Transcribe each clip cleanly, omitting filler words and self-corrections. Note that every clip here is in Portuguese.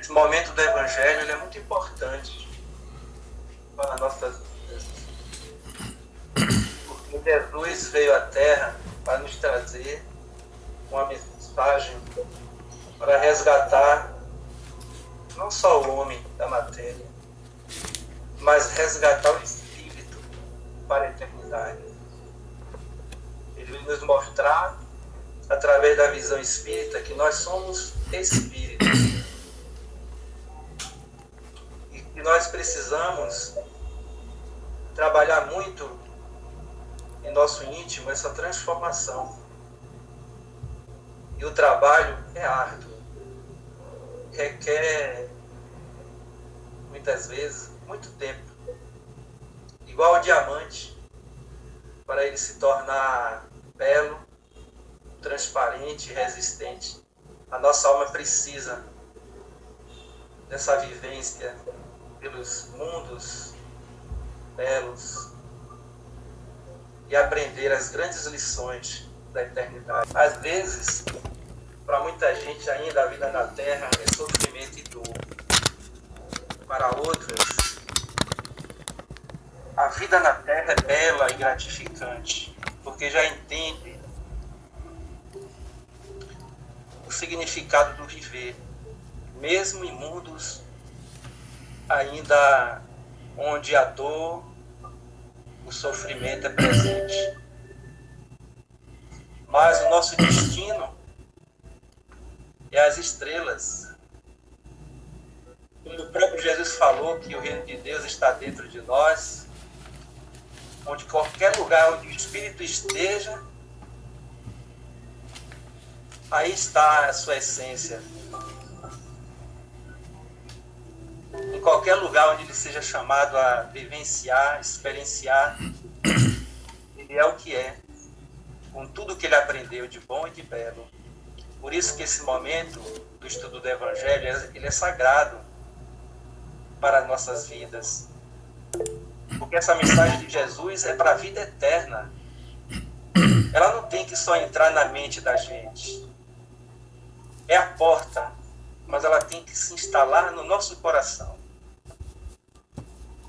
Esse momento do Evangelho ele é muito importante para nossas vidas, porque Jesus veio à Terra para nos trazer uma mensagem para resgatar não só o homem da matéria, mas resgatar o espírito para a eternidade. Ele veio nos mostrar, através da visão espírita, que nós somos espíritos e que nós precisamos trabalhar muito em nosso íntimo essa transformação. E o trabalho é árduo, requer muitas vezes muito tempo, igual ao diamante, para ele se tornar belo, transparente, resistente. A nossa alma precisa dessa vivência pelos mundos belos e aprender as grandes lições da eternidade. Às vezes, para muita gente ainda a vida na Terra é sofrimento e dor. Para outros, a vida na Terra é bela e gratificante, porque já entende o significado do viver, mesmo em mundos ainda onde a dor, o sofrimento é presente. Mas o nosso destino é as estrelas. Como o próprio Jesus falou que o reino de Deus está dentro de nós, onde qualquer lugar onde o Espírito esteja, aí está a sua essência. Em qualquer lugar onde ele seja chamado a vivenciar, experienciar, ele é o que é, com tudo que ele aprendeu de bom e de belo. Por isso que esse momento do estudo do Evangelho, ele é sagrado para nossas vidas. Porque essa mensagem de Jesus é para a vida eterna. Ela não tem que só entrar na mente da gente. É a porta, mas ela tem que se instalar no nosso coração.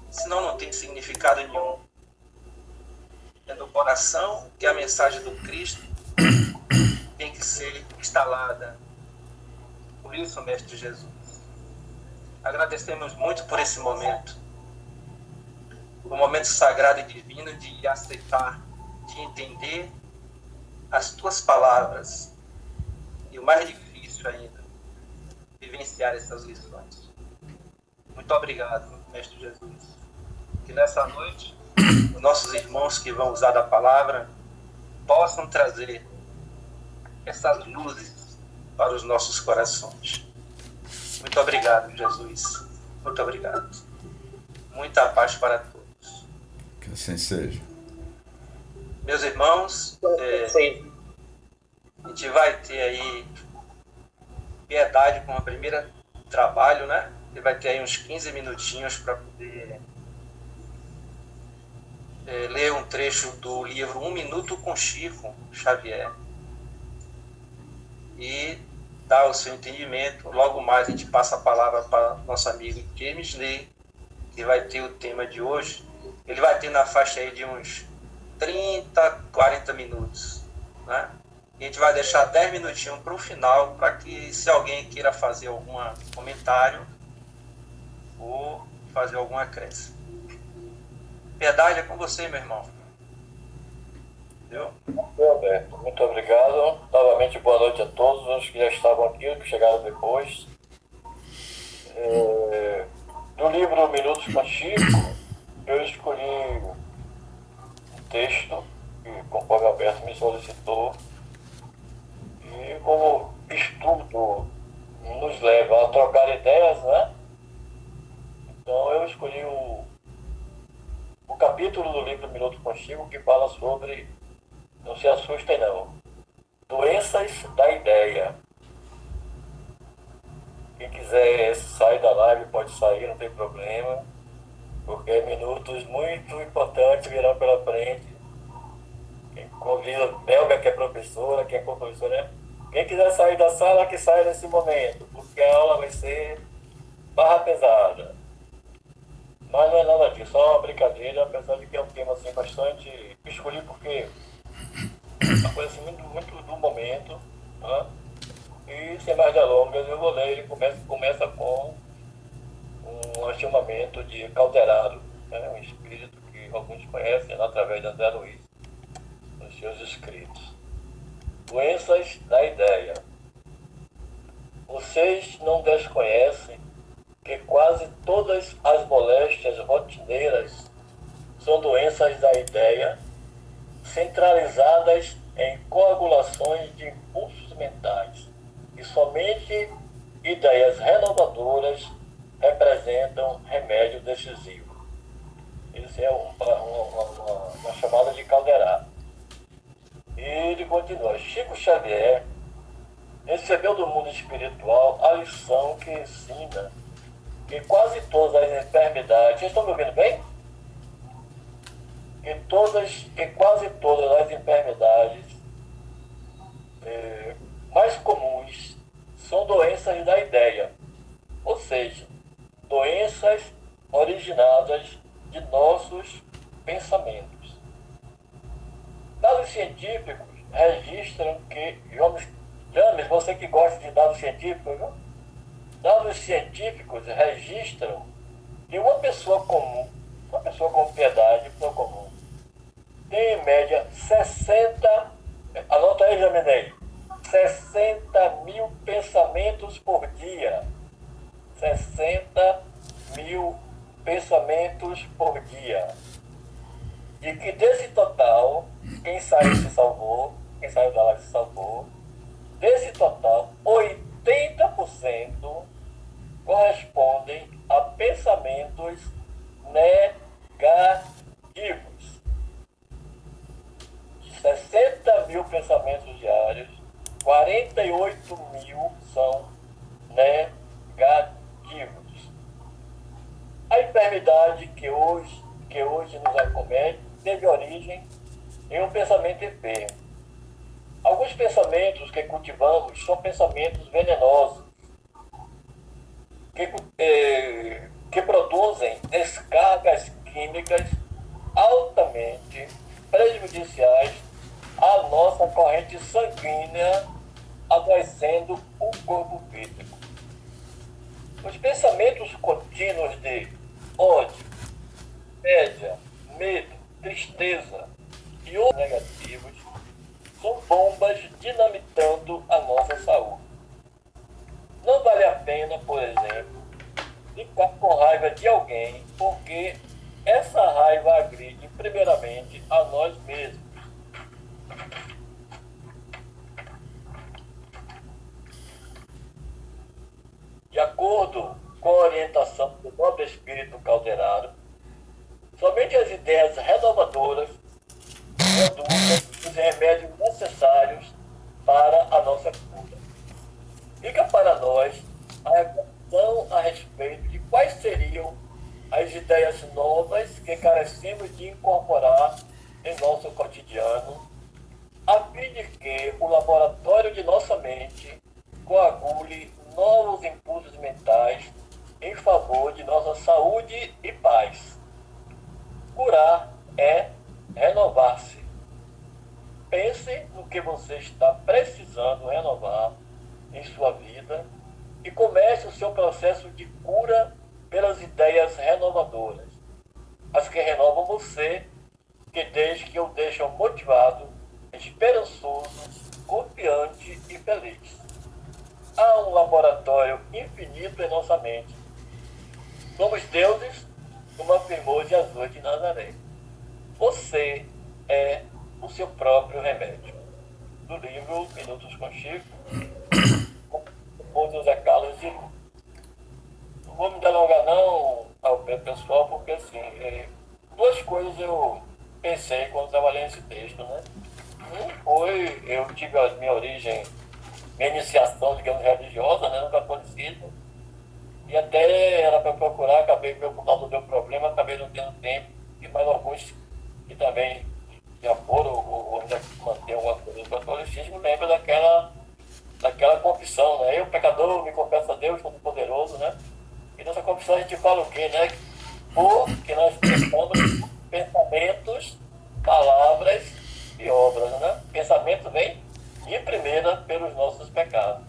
Senão não tem significado nenhum. É no coração que a mensagem do Cristo tem que ser instalada. Por isso, Mestre Jesus, agradecemos muito por esse momento. Um momento sagrado e divino de aceitar, de entender as tuas palavras. E o mais difícil ainda, vivenciar essas lições. Muito obrigado, Mestre Jesus. Que nessa noite, os nossos irmãos que vão usar da palavra possam trazer essas luzes para os nossos corações. Muito obrigado, Jesus. Muito obrigado. Muita paz para todos. Que assim seja. Meus irmãos, a gente vai ter aí piedade com o primeiro trabalho, né? Ele vai ter aí uns 15 minutinhos para poder ler um trecho do livro Um Minuto com Chico Xavier e dar o seu entendimento. Logo mais a gente passa a palavra para nosso amigo James Lee, que vai ter o tema de hoje. Ele vai ter na faixa aí de uns 30, 40 minutos, né? E a gente vai deixar 10 minutinhos para o final, para que se alguém queira fazer algum comentário ou fazer algum acréscimo. Piedade, é com você, meu irmão. Entendeu? Alberto, muito obrigado. Novamente, boa noite a todos os que já estavam aqui, os que chegaram depois. Do livro Minutos com Chico, eu escolhi um texto que, conforme Alberto me solicitou, e como estudo nos leva a trocar ideias, né? Então eu escolhi o capítulo do livro Minuto com Chico que fala sobre, não se assustem não, doenças da ideia. Quem quiser sair da live pode sair, não tem problema, porque minutos muito importantes virão pela frente. Quem convida a Belga, que é professora, quem é professora, né? Quem quiser sair da sala, que saia nesse momento, porque a aula vai ser barra pesada. Mas não é nada disso, só uma brincadeira, apesar de que é um tema assim bastante. Eu escolhi porque é uma coisa assim, muito do momento. Né? E sem mais delongas, eu vou ler. Ele começa com um chamamento de Calderaro, né? Um espírito que alguns conhecem através da Zé Luiz, nos seus escritos. Doenças da ideia. Vocês não desconhecem que quase todas as moléstias rotineiras são doenças da ideia, centralizadas em coagulações de impulsos mentais, e somente ideias renovadoras representam remédio decisivo. Isso é uma chamada de Calderaro. E ele continua: Chico Xavier recebeu do mundo espiritual a lição que ensina que quase todas as enfermidades, vocês estão me ouvindo bem? Que quase todas as enfermidades mais comuns são doenças da ideia, ou seja, doenças originadas de nossos pensamentos. Dados científicos registram que, James, você que gosta de dados científicos, viu? Dados científicos registram que uma pessoa com piedade, uma pessoa comum, tem em média 60, anota aí, Jaminei, 60 mil pensamentos por dia. 60 mil pensamentos por dia. E que desse total, quem saiu da live se salvou, desse total, 80% correspondem a pensamentos negativos. De 60 mil pensamentos diários, 48 mil são negativos. A enfermidade que hoje nos acomete teve origem em um pensamento enfermo. Alguns pensamentos que cultivamos são pensamentos venenosos, que produzem descargas químicas altamente prejudiciais à nossa corrente sanguínea, adoecendo o corpo físico. Os pensamentos contínuos de ódio, inveja, medo, tristeza e outros negativos são bombas dinamitando a nossa saúde. Não vale a pena, por exemplo, ficar com raiva de alguém, porque essa raiva agride primeiramente a nós mesmos. De acordo com a orientação do nobre espírito Calderaro, somente as ideias renovadoras produzem os remédios necessários para a nossa cura. Fica para nós a reflexão a respeito de quais seriam as ideias novas que carecemos de incorporar em nosso cotidiano, a fim de que o laboratório de nossa mente coagule novos impulsos mentais em favor de nossa saúde e paz. Curar é renovar-se. Pense no que você está precisando renovar em sua vida e comece o seu processo de cura pelas ideias renovadoras, as que renovam você, que o deixam motivado, esperançoso, confiante e feliz. Há um laboratório infinito em nossa mente. Somos deuses, como afirmou Jesus de Nazaré. Você é o seu próprio remédio. Do livro Minutos com Chico, por José Carlos de Luz. Não vou me delongar não ao pessoal, porque assim, duas coisas eu pensei quando trabalhei nesse texto, né? Um foi, eu tive a minha origem, minha iniciação, digamos, religiosa, né, no catolicismo, e até era para procurar, acabei por causa do meu problema, acabei não tendo tempo, e mais alguns que também já foram, ou ainda mantêm alguma coisa do catolicismo, lembra daquela confissão, né? Eu, pecador, me confesso a Deus, Todo-Poderoso, né? E nessa confissão a gente fala o quê, né? Porque nós pensamos pensamentos, palavras e obras, né? Pensamento vem de primeira pelos nossos pecados.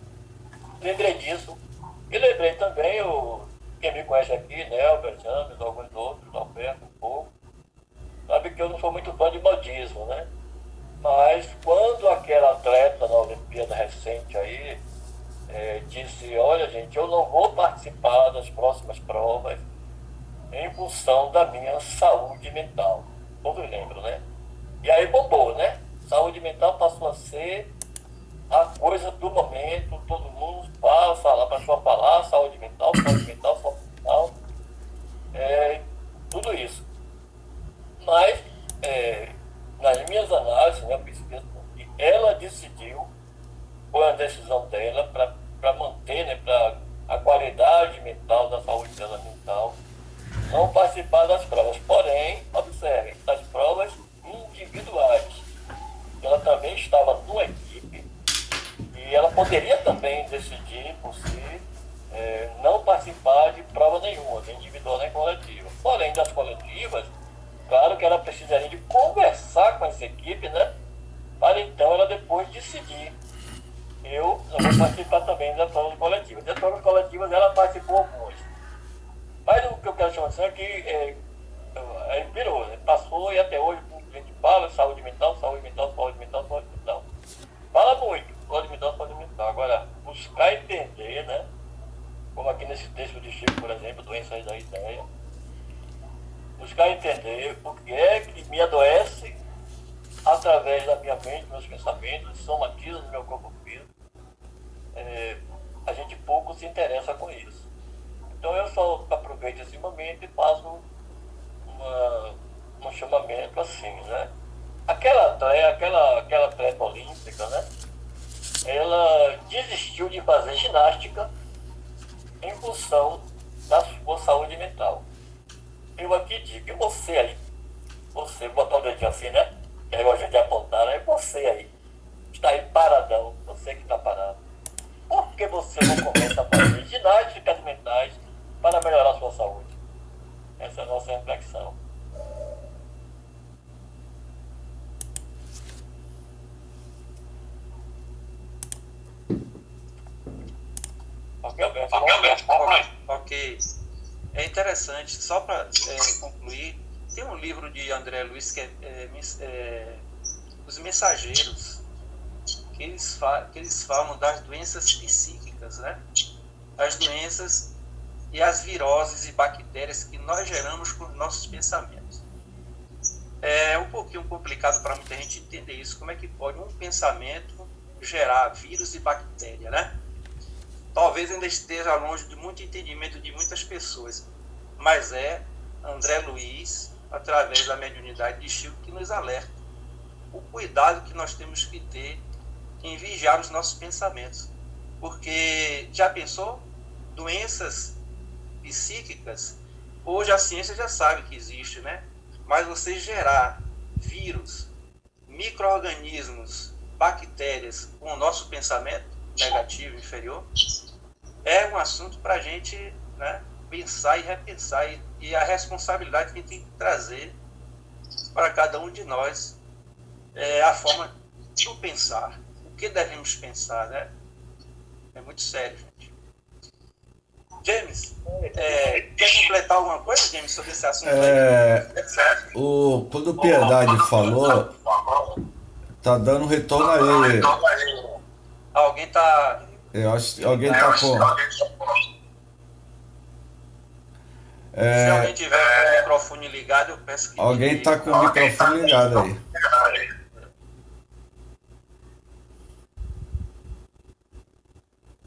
Lembrei disso. E lembrei também, quem me conhece aqui, Nelber, James, alguns outros, Alberto, um pouco, sabe que eu não sou muito fã de modismo, né? Mas quando aquela atleta na Olimpíada recente aí disse, olha gente, eu não vou participar das próximas provas em função da minha saúde mental. Todos lembram, né? E aí bombou, né? Saúde mental passou a ser a coisa do momento, todo mundo fala, passou a falar, saúde mental, saúde mental, saúde mental, tudo isso. Mas, nas minhas análises, né, pesquisa, ela decidiu, foi a decisão dela para manter, né, para a qualidade mental, da saúde dela mental, não participar das provas. Porém, observem, das provas individuais. Ela também estava numa equipe e ela poderia também decidir por si não participar de prova nenhuma, nem individual nem coletiva. Porém, das coletivas, claro que ela precisaria de conversar com essa equipe, né? Para então ela depois decidir. Eu não vou participar também das provas coletivas. Das provas coletivas ela participou algumas. Mas o que eu quero chamar de atenção é que aí virou, né? Passou e até hoje a gente fala saúde mental, saúde mental, saúde mental, saúde mental. Fala muito, saúde mental, saúde mental. Agora, buscar entender, né? Como aqui nesse texto de Chico, por exemplo, Doenças da Ideia, buscar entender o que é que me adoece através da minha mente, meus pensamentos, somatiza no meu corpo físico. A gente pouco se interessa com isso. Então eu só aproveito esse momento e faço um chamamento assim, né? Aquela atleta olímpica, né? Ela desistiu de fazer ginástica em função da sua saúde mental. Eu aqui digo, e você aí? Você, botar o dedinho assim, né? Que aí gosta de apontar, né? Você aí, está aí paradão, você que está parado. Por que você não começa a fazer ginásticas mentais para melhorar a sua saúde? Essa é a nossa reflexão. Ok, Alberto? Ok. É interessante, só para concluir, tem um livro de André Luiz que é Os Mensageiros, que eles falam das doenças psíquicas, né? As doenças e as viroses e bactérias que nós geramos com os nossos pensamentos. É um pouquinho complicado para muita gente entender isso, como é que pode um pensamento gerar vírus e bactéria, né? Talvez ainda esteja longe de muito entendimento de muitas pessoas, mas é André Luiz, através da mediunidade de Chico, que nos alerta o cuidado que nós temos que ter em vigiar os nossos pensamentos. Porque, já pensou? Doenças psíquicas, hoje a ciência já sabe que existe, né? Mas você gerar vírus, micro-organismos, bactérias com o nosso pensamento negativo, inferior, é um assunto para a gente, né, pensar e repensar, e a responsabilidade que tem que trazer para cada um de nós a forma de pensar, o que devemos pensar, né? É muito sério, gente. James, quer completar alguma coisa, James, sobre esse assunto aí? Quando o Piedade falou, tá dando retorno a ele. Alguém está... Eu acho que alguém tá com... Se alguém tiver com o microfone ligado, eu peço que... Alguém tá com o microfone ligado aí.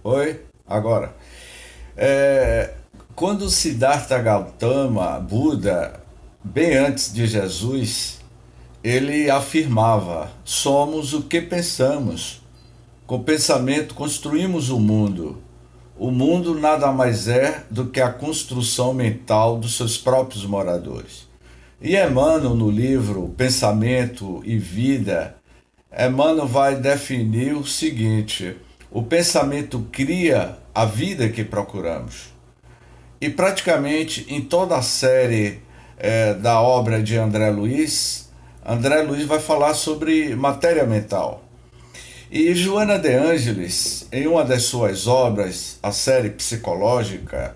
Oi? Agora. Quando Siddhartha Gautama, Buda, bem antes de Jesus, ele afirmava: somos o que pensamos. Com o pensamento construímos o mundo. O mundo nada mais é do que a construção mental dos seus próprios moradores. E Emmanuel, no livro Pensamento e Vida, Emmanuel vai definir o seguinte: o pensamento cria a vida que procuramos. e praticamente em toda a série da obra de André Luiz vai falar sobre matéria mental. E Joana de Ângelis, em uma das suas obras, a série psicológica,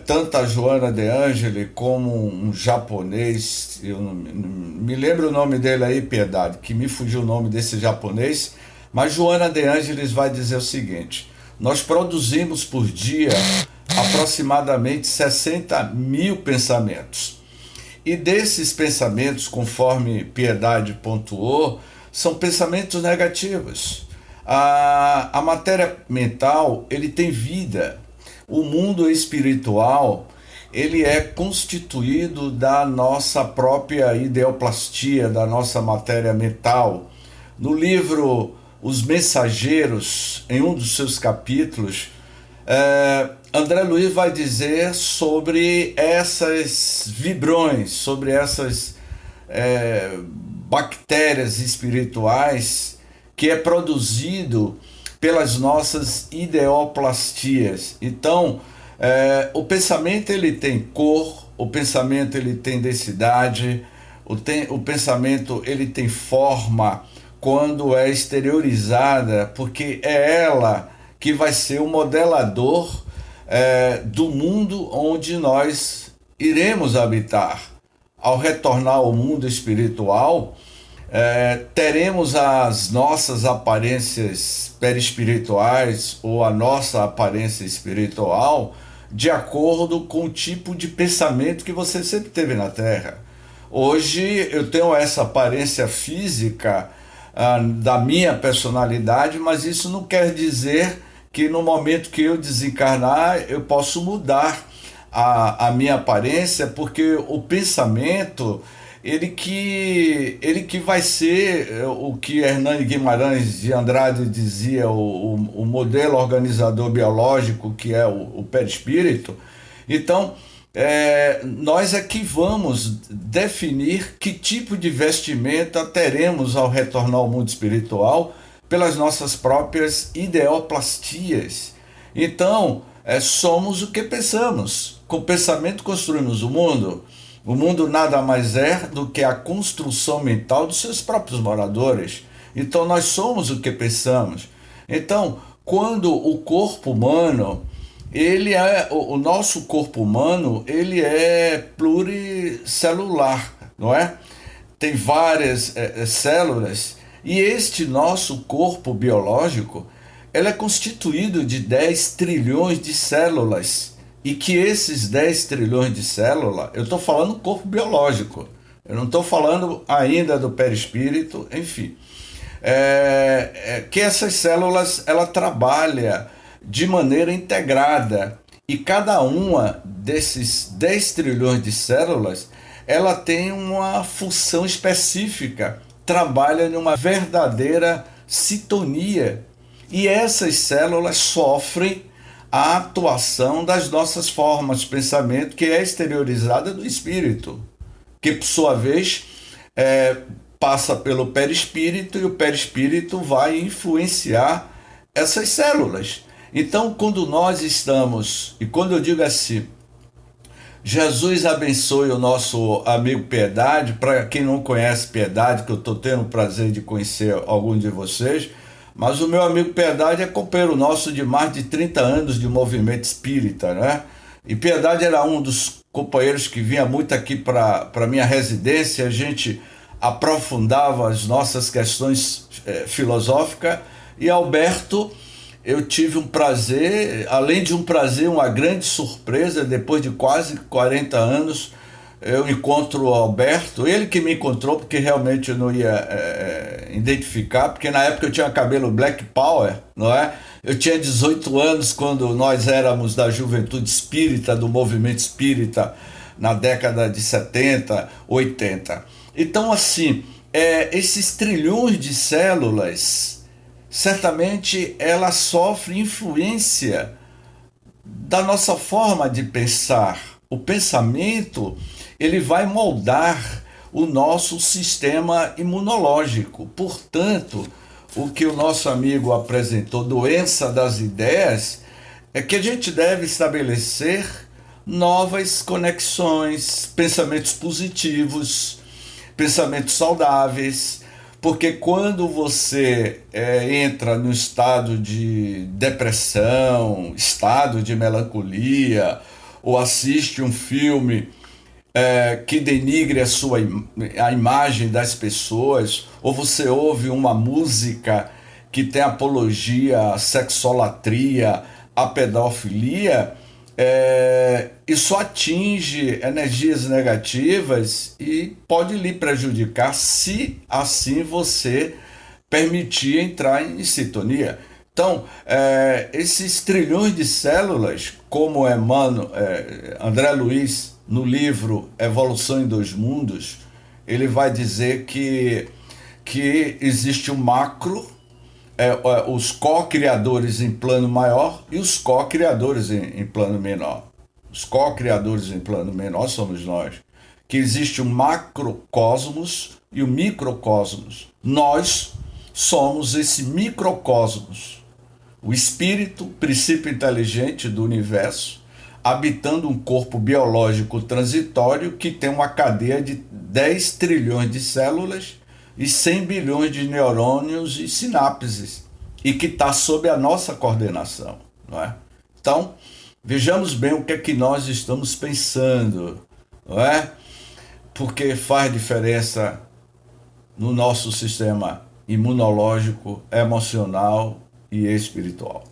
tanto a Joana de Ângelis como um japonês, eu não me lembro o nome dele aí, Piedade, que me fugiu o nome desse japonês, mas Joana de Ângelis vai dizer o seguinte: nós produzimos por dia aproximadamente 60 mil pensamentos. E desses pensamentos, conforme Piedade pontuou, são pensamentos negativos. A matéria mental, ele tem vida. O mundo espiritual, ele é constituído da nossa própria ideoplastia, da nossa matéria mental. No livro Os Mensageiros, em um dos seus capítulos, André Luiz vai dizer sobre essas vibrões, sobre essas bactérias espirituais que é produzido pelas nossas ideoplastias. Então, o pensamento ele tem cor, o pensamento ele tem densidade, o pensamento ele tem forma quando é exteriorizada, porque é ela que vai ser o modelador do mundo onde nós iremos habitar. Ao retornar ao mundo espiritual, teremos as nossas aparências perispirituais ou a nossa aparência espiritual de acordo com o tipo de pensamento que você sempre teve na Terra. Hoje eu tenho essa aparência física da minha personalidade, mas isso não quer dizer que no momento que eu desencarnar eu posso mudar a minha aparência, porque o pensamento ele que vai ser o que Hernani Guimarães de Andrade dizia, o modelo organizador biológico, que é o perispírito. Então, nós é que vamos definir que tipo de vestimenta teremos ao retornar ao mundo espiritual pelas nossas próprias ideoplastias. Então, somos o que pensamos. Com o pensamento construímos o mundo. O mundo nada mais é do que a construção mental dos seus próprios moradores. Então nós somos o que pensamos. Então, quando o corpo humano, o nosso corpo humano, ele é pluricelular, não é? Tem várias células, e este nosso corpo biológico, ele é constituído de 10 trilhões de células. E que esses 10 trilhões de células, eu estou falando corpo biológico, eu não estou falando ainda do perispírito, enfim. Que essas células, ela trabalha de maneira integrada, e cada uma desses 10 trilhões de células, ela tem uma função específica, trabalha numa verdadeira sintonia, e essas células sofrem a atuação das nossas formas de pensamento, que é exteriorizada do espírito, que por sua vez passa pelo perispírito, e o perispírito vai influenciar essas células. Então, quando nós estamos, e quando eu digo assim, Jesus abençoe o nosso amigo Piedade, para quem não conhece Piedade, que eu estou tendo o prazer de conhecer algum de vocês, mas o meu amigo Piedade é companheiro nosso de mais de 30 anos de movimento espírita, né? E Piedade era um dos companheiros que vinha muito aqui para minha residência, a gente aprofundava as nossas questões filosóficas, e Alberto, eu tive um prazer, além de um prazer, uma grande surpresa, depois de quase 40 anos, eu encontro o Alberto, ele que me encontrou, porque realmente eu não ia identificar, porque na época eu tinha cabelo Black Power, não é? Eu tinha 18 anos quando nós éramos da juventude espírita, do movimento espírita, na década de 70, 80. Então, assim, esses trilhões de células, certamente ela sofre influência da nossa forma de pensar. O pensamento, ele vai moldar o nosso sistema imunológico. Portanto, o que o nosso amigo apresentou, doença das ideias, é que a gente deve estabelecer novas conexões, pensamentos positivos, pensamentos saudáveis, porque quando você entra no estado de depressão, estado de melancolia, ou assiste um filme que denigre a imagem das pessoas, ou você ouve uma música que tem apologia à sexolatria, à pedofilia, isso atinge energias negativas e pode lhe prejudicar se assim você permitir entrar em sintonia. Então, esses trilhões de células, como André Luiz, no livro Evolução em Dois Mundos, ele vai dizer que existe o macro, os co-criadores em plano maior e os co-criadores em plano menor. Os co-criadores em plano menor somos nós. Que existe o macrocosmos e o microcosmos. Nós somos esse microcosmos. O espírito, princípio inteligente do universo, habitando um corpo biológico transitório que tem uma cadeia de 10 trilhões de células e 100 bilhões de neurônios e sinapses, e que está sob a nossa coordenação, não é? Então, vejamos bem o que é que nós estamos pensando, não é? Porque faz diferença no nosso sistema imunológico, emocional e espiritual.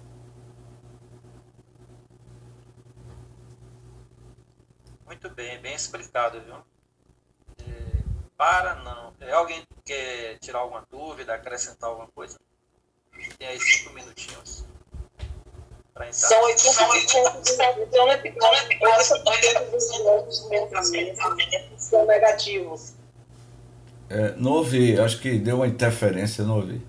Muito bem, bem explicado, viu? Não. Alguém quer tirar alguma dúvida, acrescentar alguma coisa? Tem aí 5 minutinhos para entrar. São 80% dos pensamentos são negativos. Não ouvi, acho que deu uma interferência, não ouvi.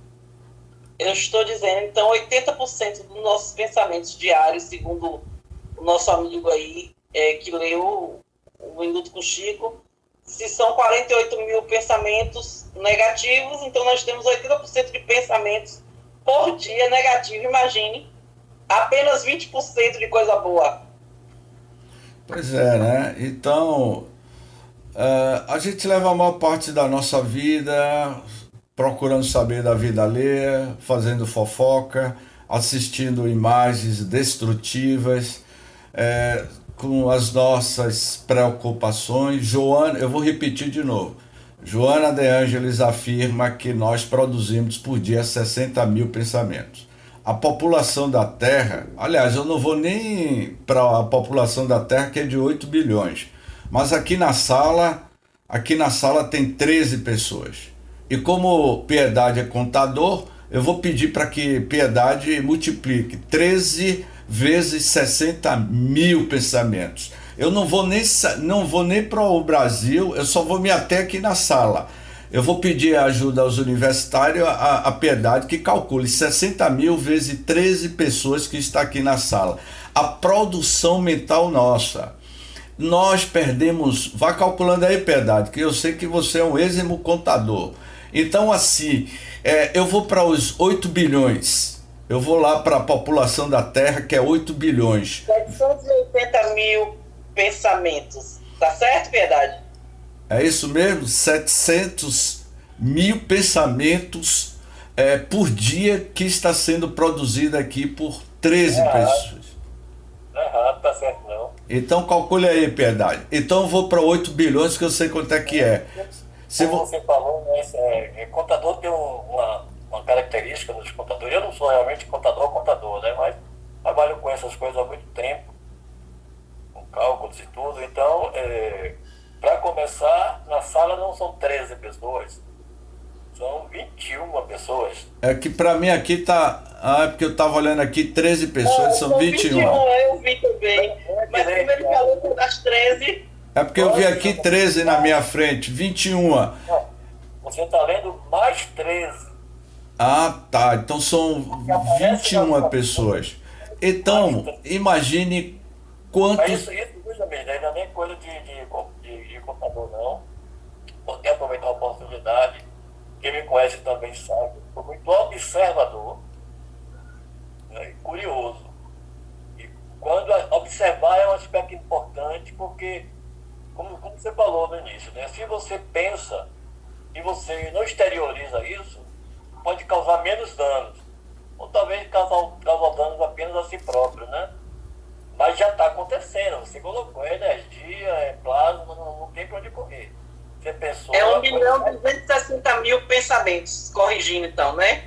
Eu estou dizendo, então, 80% dos nossos pensamentos diários, segundo o nosso amigo aí, que leu o Minuto com Chico, se são 48 mil pensamentos negativos, então nós temos 80% de pensamentos por dia negativos. Imagine, apenas 20% de coisa boa. Pois é, né? Então, a gente leva a maior parte da nossa vida procurando saber da vida alheia, fazendo fofoca, assistindo imagens destrutivas, com as nossas preocupações. Eu vou repetir de novo. Joana De Ângeles afirma que nós produzimos por dia 60 mil pensamentos. A população da Terra, aliás, eu não vou nem para a população da Terra, que é de 8 bilhões, mas aqui na sala tem 13 pessoas. E como Piedade é contador, eu vou pedir para que Piedade multiplique 13 vezes 60 mil pensamentos. Eu não vou nem para o Brasil, eu só vou me ater aqui na sala. Eu vou pedir ajuda aos universitários, a Piedade, que calcule 60 mil vezes 13 pessoas que está aqui na sala. A produção mental nossa. Nós perdemos, vá calculando aí, Piedade, que eu sei que você é um êximo contador. Então, assim, eu vou para os 8 bilhões. Eu vou lá para a população da Terra, que é 8 bilhões. 780 mil pensamentos. Tá certo, Piedade? É isso mesmo? 700 mil pensamentos por dia que está sendo produzido aqui por 13 pessoas. Não é errado, tá certo não. Então calcule aí, Piedade. Então eu vou para 8 bilhões, que eu sei quanto é que é. Como você falou, né, contador tem uma característica dos contadores. Eu não sou realmente contador, né? Mas trabalho com essas coisas há muito tempo, com cálculos e tudo. Então, para começar, na sala não são 13 pessoas, são 21 pessoas. É que para mim aqui tá. Porque eu estava olhando aqui, 13 pessoas, são 21. Eu vi também. Mas como ele falou que das 13. É porque eu vi aqui 13 na minha frente, 21. Não, você está lendo mais 13. Ah, tá. Então são 21 pessoas. Então, imagine quantos. Mas isso justamente, ainda nem coisa de computador, não. Vou até aproveitar a oportunidade. Quem me conhece também sabe. Sou muito observador, né, e curioso. E quando observar é um aspecto importante. porque, como você falou no início, né? Se você pensa e você não exterioriza isso, pode causar menos danos. Ou talvez causar danos apenas a si próprio, né? Mas já está acontecendo. Você colocou energia, plasma, não tem para onde correr. Você pensou... É 1.260.000 pensamentos, corrigindo então, né?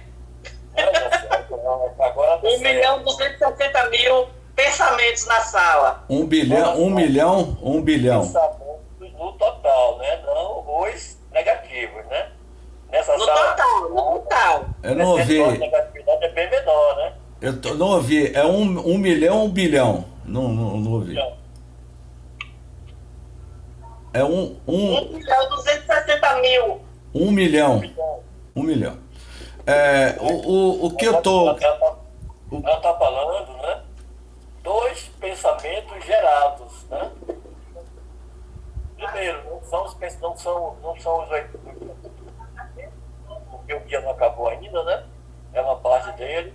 Agora tá 1.260.000 pensamentos na sala. 1 bilhão, 1 milhão, 1 bilhão. Pensamentos no total, né? Não os negativos, né? Nessa No sala, total, no total. Eu não ouvi. A negatividade é bem menor, né? Não ouvi. É 1 milhão ou 1 bilhão? Não ouvi. É 1.260.000. 1 milhão. 1 milhão. O que eu tô. Ela está falando, né? 2 pensamentos gerados, né? Primeiro, não são os 8, porque o dia não acabou ainda, né? É uma parte deles.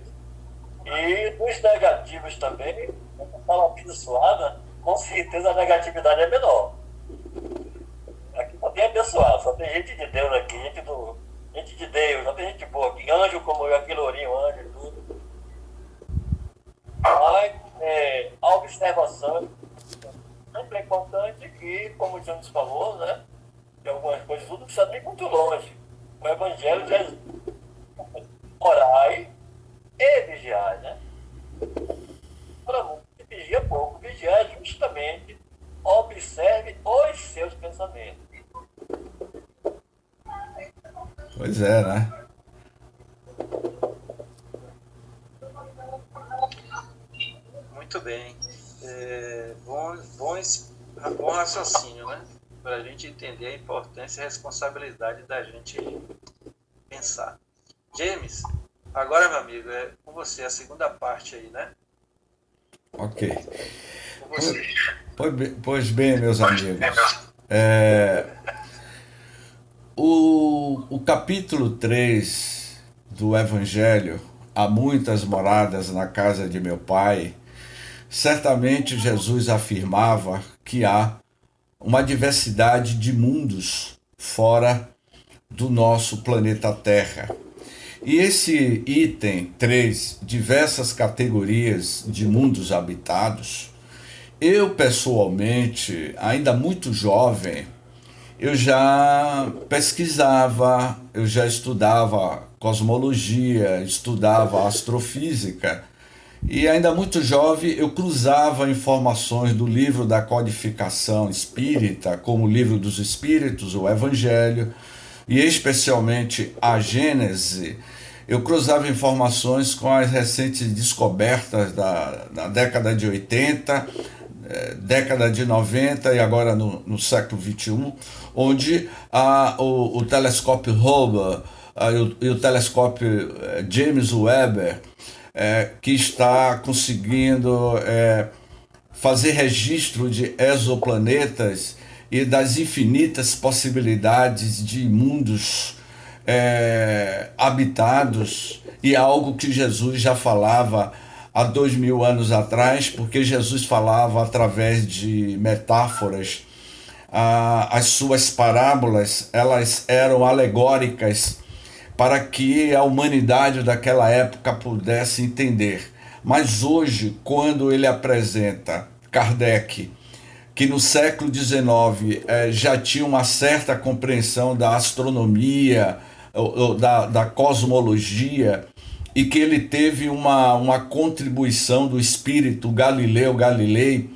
E dos negativos também, uma fala abençoada, com certeza a negatividade é menor. Aqui só tem abençoado, só tem gente de Deus aqui, gente de Deus, só tem gente boa aqui, anjo como aquele ourinho, anjo e tudo. Mas a observação sempre é importante que, como o Jones falou, né? De algumas coisas, tudo precisa ir muito longe. O Evangelho já orai e vigiar, né? Para muito, vigia pouco. Vigiar é justamente observe os seus pensamentos. Pois é, né? Muito bem. Bom raciocínio, né? Para a gente entender a importância e a responsabilidade da gente pensar. James, agora, meu amigo, é com você a segunda parte aí, né? Ok. Com você. Pois bem, meus amigos. O capítulo 3 do Evangelho, Há muitas moradas na casa de meu pai, certamente Jesus afirmava que há uma diversidade de mundos fora do nosso planeta Terra. E esse item 3, diversas categorias de mundos habitados, eu pessoalmente, ainda muito jovem, eu já pesquisava, eu já estudava cosmologia, estudava astrofísica, e ainda muito jovem eu cruzava informações do livro da codificação espírita, como o Livro dos Espíritos, o Evangelho, e especialmente a Gênese. Eu cruzava informações com as recentes descobertas da década de 80, década de 90 e agora no século XXI, onde o telescópio Hubble e o telescópio James Webb, que está conseguindo fazer registro de exoplanetas e das infinitas possibilidades de mundos habitados, e algo que Jesus já falava há 2000 anos atrás, porque Jesus falava através de metáforas. As suas parábolas, elas eram alegóricas para que a humanidade daquela época pudesse entender. Mas hoje, quando ele apresenta Kardec, que no século XIX já tinha uma certa compreensão da astronomia, da cosmologia, e que ele teve uma contribuição do espírito Galileu Galilei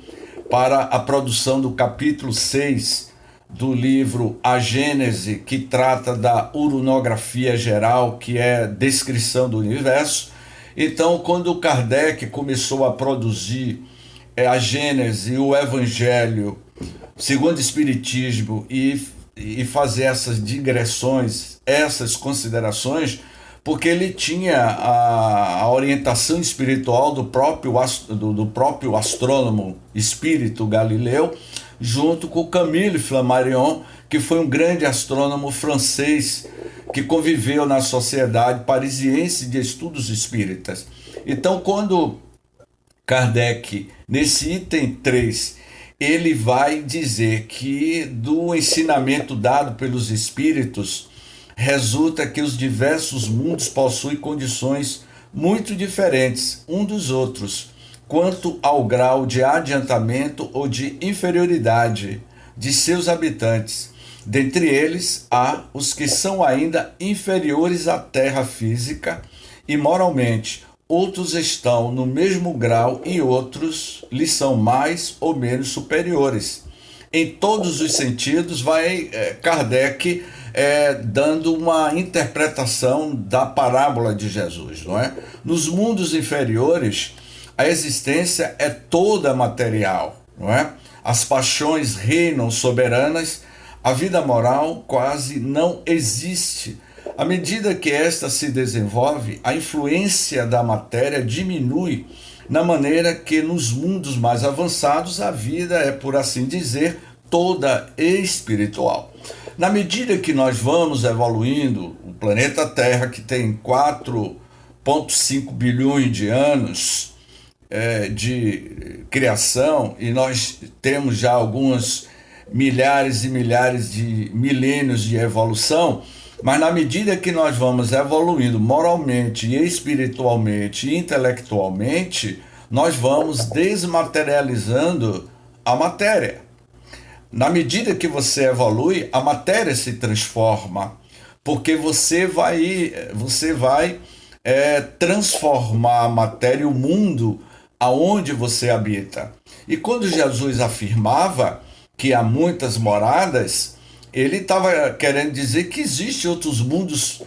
para a produção do capítulo 6 do livro A Gênese, que trata da uranografia geral, que é descrição do universo. Então, quando Kardec começou a produzir a Gênese e o Evangelho segundo o Espiritismo e fazer essas digressões, essas considerações, porque ele tinha a orientação espiritual do próprio astrônomo espírito Galileu, junto com Camille Flammarion, que foi um grande astrônomo francês que conviveu na Sociedade Parisiense de Estudos Espíritas. Então, quando Kardec, nesse item 3, ele vai dizer que do ensinamento dado pelos espíritos resulta que os diversos mundos possuem condições muito diferentes um dos outros, quanto ao grau de adiantamento ou de inferioridade de seus habitantes. Dentre eles, há os que são ainda inferiores à terra física e moralmente. Outros estão no mesmo grau e outros lhes são mais ou menos superiores. Em todos os sentidos, vai Kardec dando uma interpretação da parábola de Jesus, não é? Nos mundos inferiores, a existência é toda material, não é? As paixões reinam soberanas, a vida moral quase não existe. À medida que esta se desenvolve, a influência da matéria diminui, na maneira que nos mundos mais avançados a vida é, por assim dizer, toda espiritual. Na medida que nós vamos evoluindo, o planeta Terra, que tem 4,5 bilhões de anos de criação, e nós temos já alguns milhares e milhares de milênios de evolução, mas na medida que nós vamos evoluindo moralmente, espiritualmente e intelectualmente, nós vamos desmaterializando a matéria. Na medida que você evolui, a matéria se transforma, porque você vai transformar a matéria, o mundo aonde você habita. E quando Jesus afirmava que há muitas moradas, ele estava querendo dizer que existem outros mundos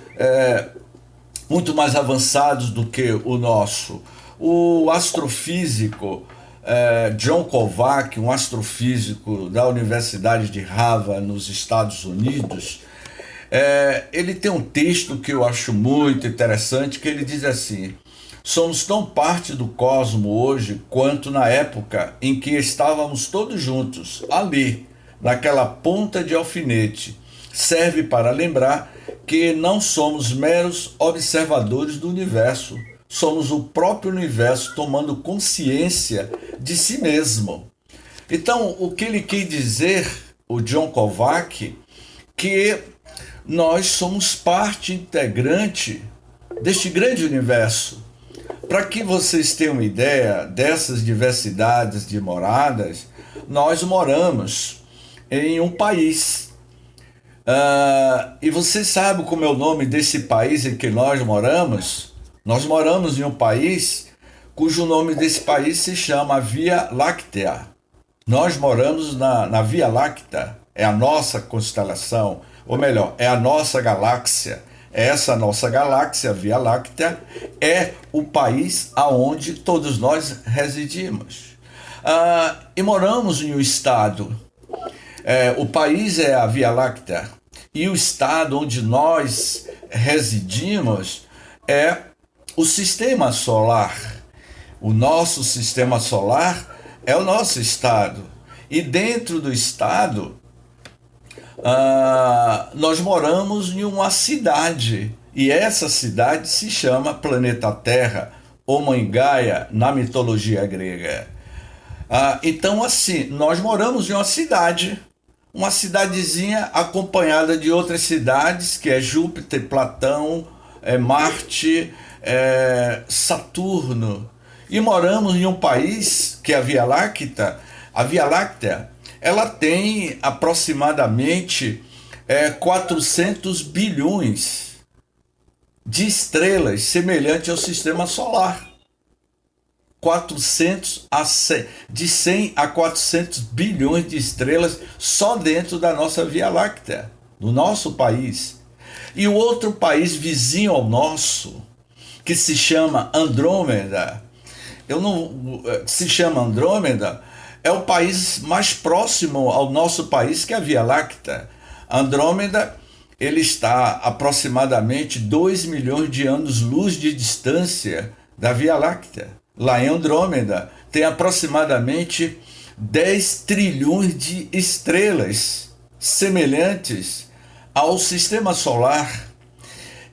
muito mais avançados do que o nosso. O astrofísico John Kovac, um astrofísico da Universidade de Harvard, nos Estados Unidos, ele tem um texto que eu acho muito interessante, que ele diz assim: somos tão parte do cosmo hoje quanto na época em que estávamos todos juntos, ali, naquela ponta de alfinete. Serve para lembrar que não somos meros observadores do universo, somos o próprio universo tomando consciência de si mesmo. Então, o que ele quis dizer, o John Kovac, que nós somos parte integrante deste grande universo. Para que vocês tenham uma ideia dessas diversidades de moradas, nós moramos em um país. E você sabe como é o nome desse país em que nós moramos? Nós moramos em um país cujo nome desse país se chama Via Láctea. Nós moramos na Via Láctea, é a nossa constelação, ou melhor, é a nossa galáxia. Essa nossa galáxia, Via Láctea, é o país aonde todos nós residimos. E moramos em um estado. O país é a Via Láctea e o estado onde nós residimos é o sistema solar. O nosso sistema solar é o nosso estado. E dentro do estado, nós moramos em uma cidade. E essa cidade se chama Planeta Terra, ou Mãe Gaia, na mitologia grega. Então, assim, nós moramos em uma cidadezinha acompanhada de outras cidades, que é Júpiter, Platão, Marte, Saturno. E moramos em um país que é a Via Láctea. A Via Láctea, ela tem aproximadamente 400 bilhões de estrelas, semelhante ao sistema solar. De 100 a 400 bilhões de estrelas só dentro da nossa Via Láctea, do nosso país. E o outro país vizinho ao nosso, que se chama Andrômeda, é o país mais próximo ao nosso país, que é a Via Láctea. Andrômeda, ele está aproximadamente 2 milhões de anos-luz de distância da Via Láctea. Lá em Andrômeda tem aproximadamente 10 trilhões de estrelas semelhantes ao sistema solar.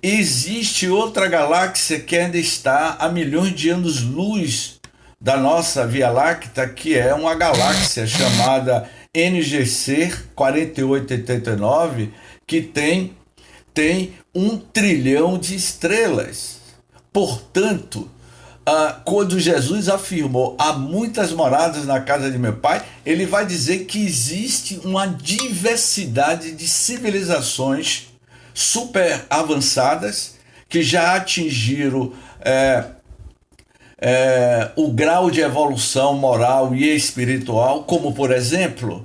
E existe outra galáxia que ainda está a milhões de anos-luz da nossa Via Láctea, que é uma galáxia chamada NGC 4889, que tem 1 trilhão de estrelas. Portanto, quando Jesus afirmou há muitas moradas na casa de meu pai, ele vai dizer que existe uma diversidade de civilizações super avançadas que já atingiram o grau de evolução moral e espiritual, como por exemplo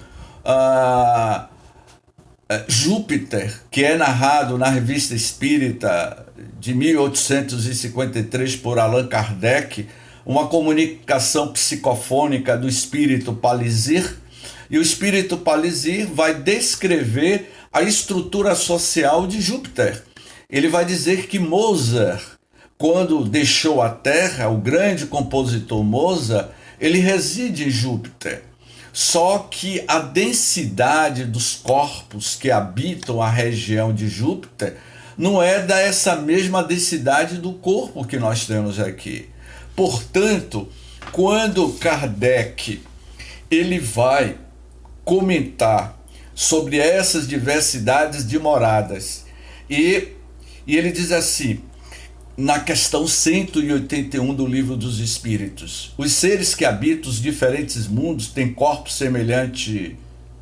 Júpiter, que é narrado na Revista Espírita de 1853 por Allan Kardec, uma comunicação psicofônica do espírito Palissy, e o espírito Palissy vai descrever a estrutura social de Júpiter. Ele vai dizer que Mozart, quando deixou a Terra, o grande compositor Mozart, ele reside em Júpiter. Só que a densidade dos corpos que habitam a região de Júpiter não é dessa mesma densidade do corpo que nós temos aqui. Portanto, quando Kardec ele vai comentar sobre essas diversidades de moradas, e ele diz assim, na questão 181 do Livro dos Espíritos: os seres que habitam os diferentes mundos têm corpos semelhantes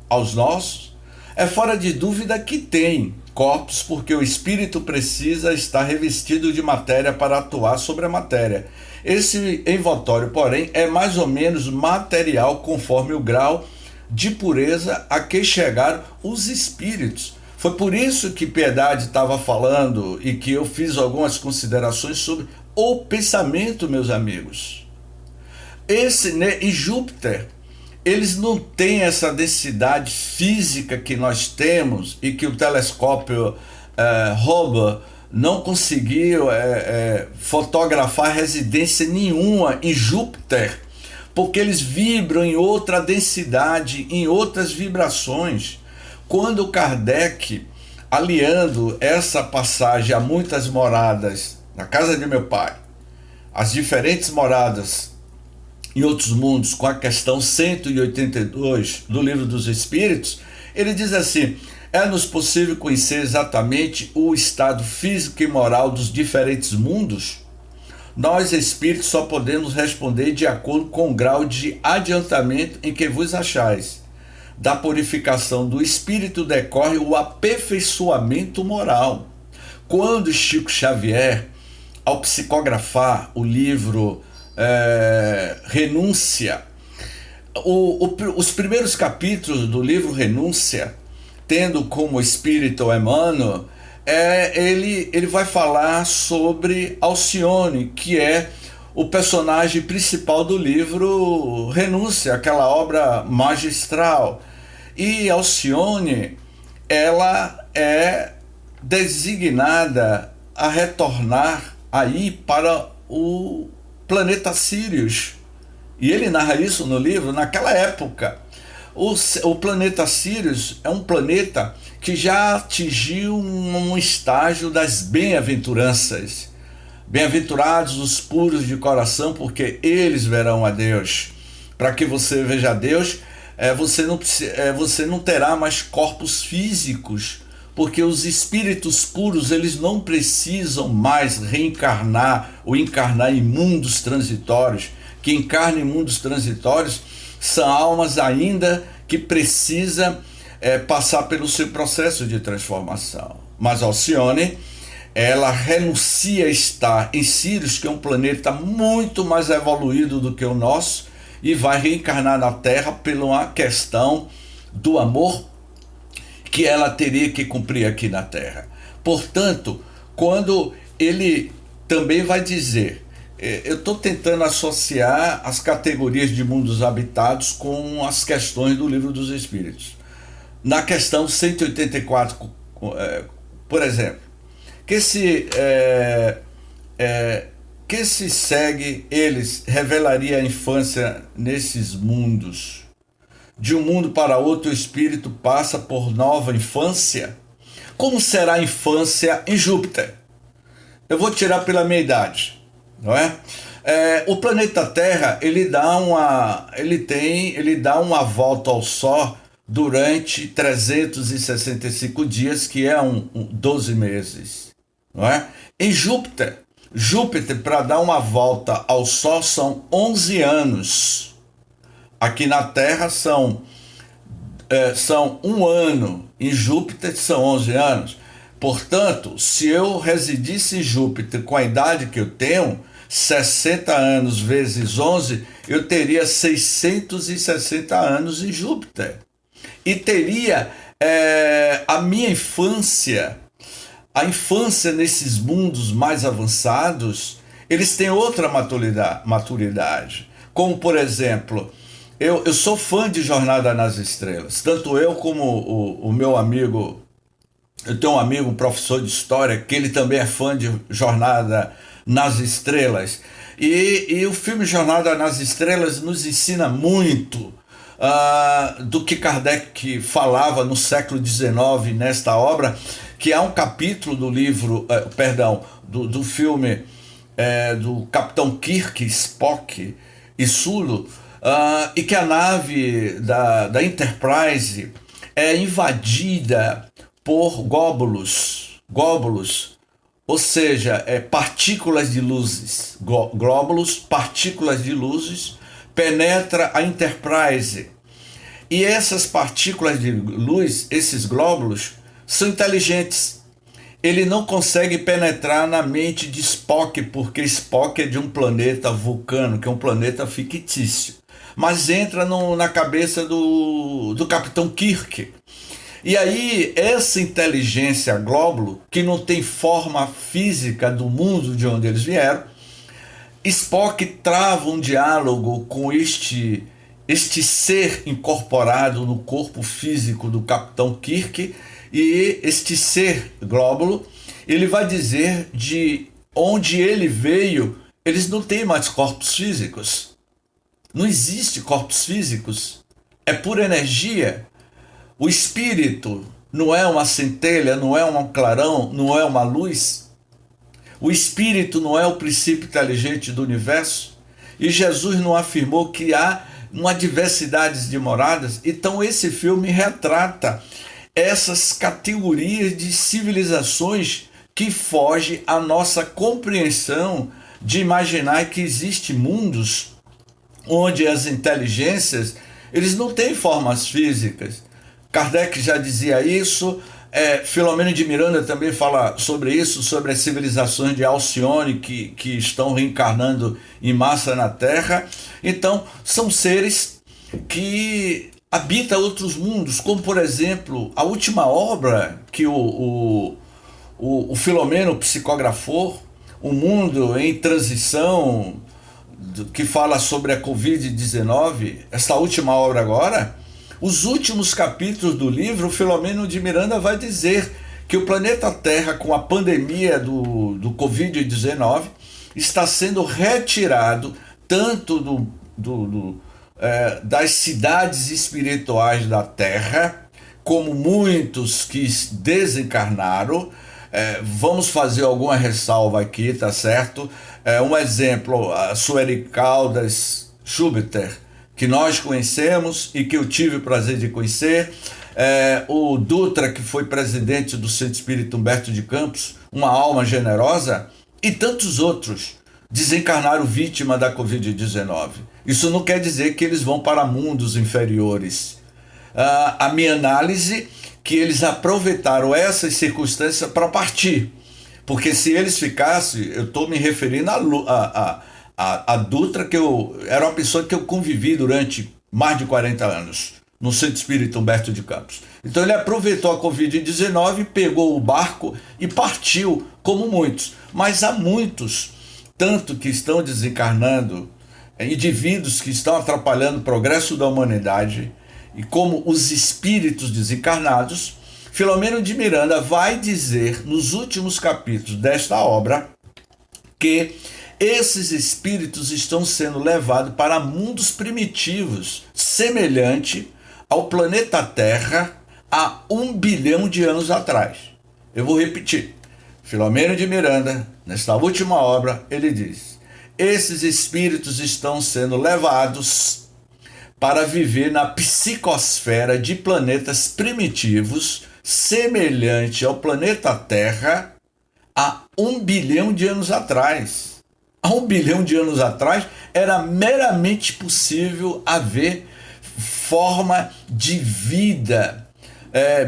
aos nossos? É fora de dúvida que tem corpos, porque o espírito precisa estar revestido de matéria para atuar sobre a matéria. Esse envoltório, porém, é mais ou menos material conforme o grau de pureza a que chegaram os espíritos. Foi por isso que Piedade estava falando e que eu fiz algumas considerações sobre o pensamento, meus amigos. E Júpiter, eles não têm essa densidade física que nós temos e que o telescópio Hubble não conseguiu fotografar residência nenhuma em Júpiter, porque eles vibram em outra densidade, em outras vibrações. Quando Kardec, aliando essa passagem a muitas moradas na casa de meu pai, as diferentes moradas em outros mundos, com a questão 182 do Livro dos Espíritos, ele diz assim: é-nos possível conhecer exatamente o estado físico e moral dos diferentes mundos? Nós, espíritos, só podemos responder de acordo com o grau de adiantamento em que vos achais. Da purificação do espírito decorre o aperfeiçoamento moral. Quando Chico Xavier, ao psicografar o livro Renúncia, os primeiros capítulos do livro Renúncia, tendo como espírito Emmanuel, ele vai falar sobre Alcione, que é o personagem principal do livro Renúncia, aquela obra magistral. E Alcione, ela é designada a retornar aí para o planeta Sirius. E ele narra isso no livro. Naquela época, o planeta Sirius é um planeta que já atingiu um estágio das bem-aventuranças. Bem-aventurados os puros de coração, porque eles verão a Deus. Para que você veja a Deus, você não terá mais corpos físicos, porque os espíritos puros, eles não precisam mais reencarnar ou encarnar em mundos transitórios. Que encarna em mundos transitórios são almas ainda que precisam passar pelo seu processo de transformação. Mas Alcione, ela renuncia a estar em Sirius, que é um planeta muito mais evoluído do que o nosso, e vai reencarnar na Terra pela uma questão do amor que ela teria que cumprir aqui na Terra. Portanto, quando ele também vai dizer, eu estou tentando associar as categorias de mundos habitados com as questões do Livro dos Espíritos. Na questão 184, por exemplo, que se segue eles revelaria a infância nesses mundos. De um mundo para outro o espírito passa por nova infância. Como será a infância em Júpiter? Eu vou tirar pela minha idade, não é? O planeta Terra ele dá uma volta ao Sol durante 365 dias, que é 12 meses, não é? Em Júpiter, para dar uma volta ao Sol são 11 anos. Aqui na Terra são um ano, em Júpiter são 11 anos. Portanto, se eu residisse em Júpiter com a idade que eu tenho, 60 anos vezes 11, eu teria 660 anos em Júpiter. E teria a minha infância, a infância nesses mundos mais avançados, eles têm outra maturidade. Como, por exemplo, eu sou fã de Jornada nas Estrelas, tanto eu como o meu amigo. Eu tenho um amigo, um professor de história, que ele também é fã de Jornada nas Estrelas. E o filme Jornada nas Estrelas nos ensina muito do que Kardec falava no século XIX nesta obra, que há um capítulo do livro, do filme do Capitão Kirk, Spock e Sulu, e que a nave da Enterprise é invadida por glóbulos, ou seja, partículas de luzes, glóbulos, partículas de luzes, penetra a Enterprise. E essas partículas de luz, esses glóbulos, são inteligentes. Ele não consegue penetrar na mente de Spock, porque Spock é de um planeta Vulcano, que é um planeta fictício. Mas entra na cabeça do Capitão Kirk. E aí, essa inteligência glóbulo, que não tem forma física do mundo de onde eles vieram, Spock trava um diálogo com este ser incorporado no corpo físico do Capitão Kirk, e este ser glóbulo, ele vai dizer de onde ele veio, eles não têm mais corpos físicos. Não existe corpos físicos, é pura energia. O espírito não é uma centelha, não é um clarão, não é uma luz. O espírito não é o princípio inteligente do universo. E Jesus não afirmou que há uma diversidade de moradas. Então esse filme retrata essas categorias de civilizações que fogem à nossa compreensão de imaginar que existem mundos onde as inteligências, eles não têm formas físicas. Kardec já dizia isso, Filomeno de Miranda também fala sobre isso, sobre as civilizações de Alcione que estão reencarnando em massa na Terra. Então, são seres que habitam outros mundos, como, por exemplo, a última obra que o Filomeno psicografou, O Mundo em Transição, que fala sobre a Covid-19, essa última obra agora. Os últimos capítulos do livro, o Filomeno de Miranda vai dizer que o planeta Terra, com a pandemia do Covid-19, está sendo retirado tanto das cidades espirituais da Terra, como muitos que desencarnaram. Vamos fazer alguma ressalva aqui, tá certo? Um exemplo, a Sueli Caldas Schubert, que nós conhecemos e que eu tive o prazer de conhecer, o Dutra, que foi presidente do Centro Espírita Humberto de Campos, uma alma generosa, e tantos outros desencarnaram vítima da Covid-19. Isso não quer dizer que eles vão para mundos inferiores. A minha análise que eles aproveitaram essas circunstâncias para partir, porque se eles ficassem, eu estou me referindo a Dutra, que era uma pessoa que eu convivi durante mais de 40 anos no Centro Espírita Humberto de Campos. Então ele aproveitou a Covid-19, pegou o barco e partiu, como muitos. Mas há muitos, tanto que estão desencarnando, indivíduos que estão atrapalhando o progresso da humanidade, e como os espíritos desencarnados. Filomeno de Miranda vai dizer nos últimos capítulos desta obra que esses espíritos estão sendo levados para mundos primitivos, semelhante ao planeta Terra há 1 bilhão de anos atrás. Eu vou repetir. Filomeno de Miranda, nesta última obra, ele diz: esses espíritos estão sendo levados para viver na psicosfera de planetas primitivos, semelhante ao planeta Terra, há 1 bilhão de anos atrás. Há 1 bilhão de anos atrás era meramente possível haver forma de vida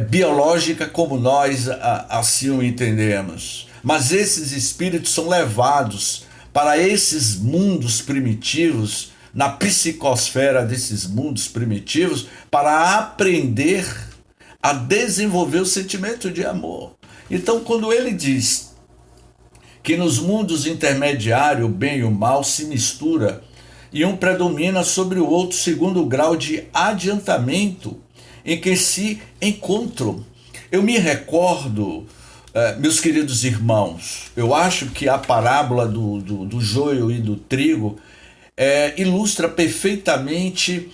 biológica como nós assim o entendemos. Mas esses espíritos são levados para esses mundos primitivos, na psicosfera desses mundos primitivos, para aprender a desenvolver o sentimento de amor. Então, quando ele diz que nos mundos intermediários o bem e o mal se mistura e um predomina sobre o outro segundo o grau de adiantamento em que se encontram. Eu me recordo, meus queridos irmãos, eu acho que a parábola do joio e do trigo ilustra perfeitamente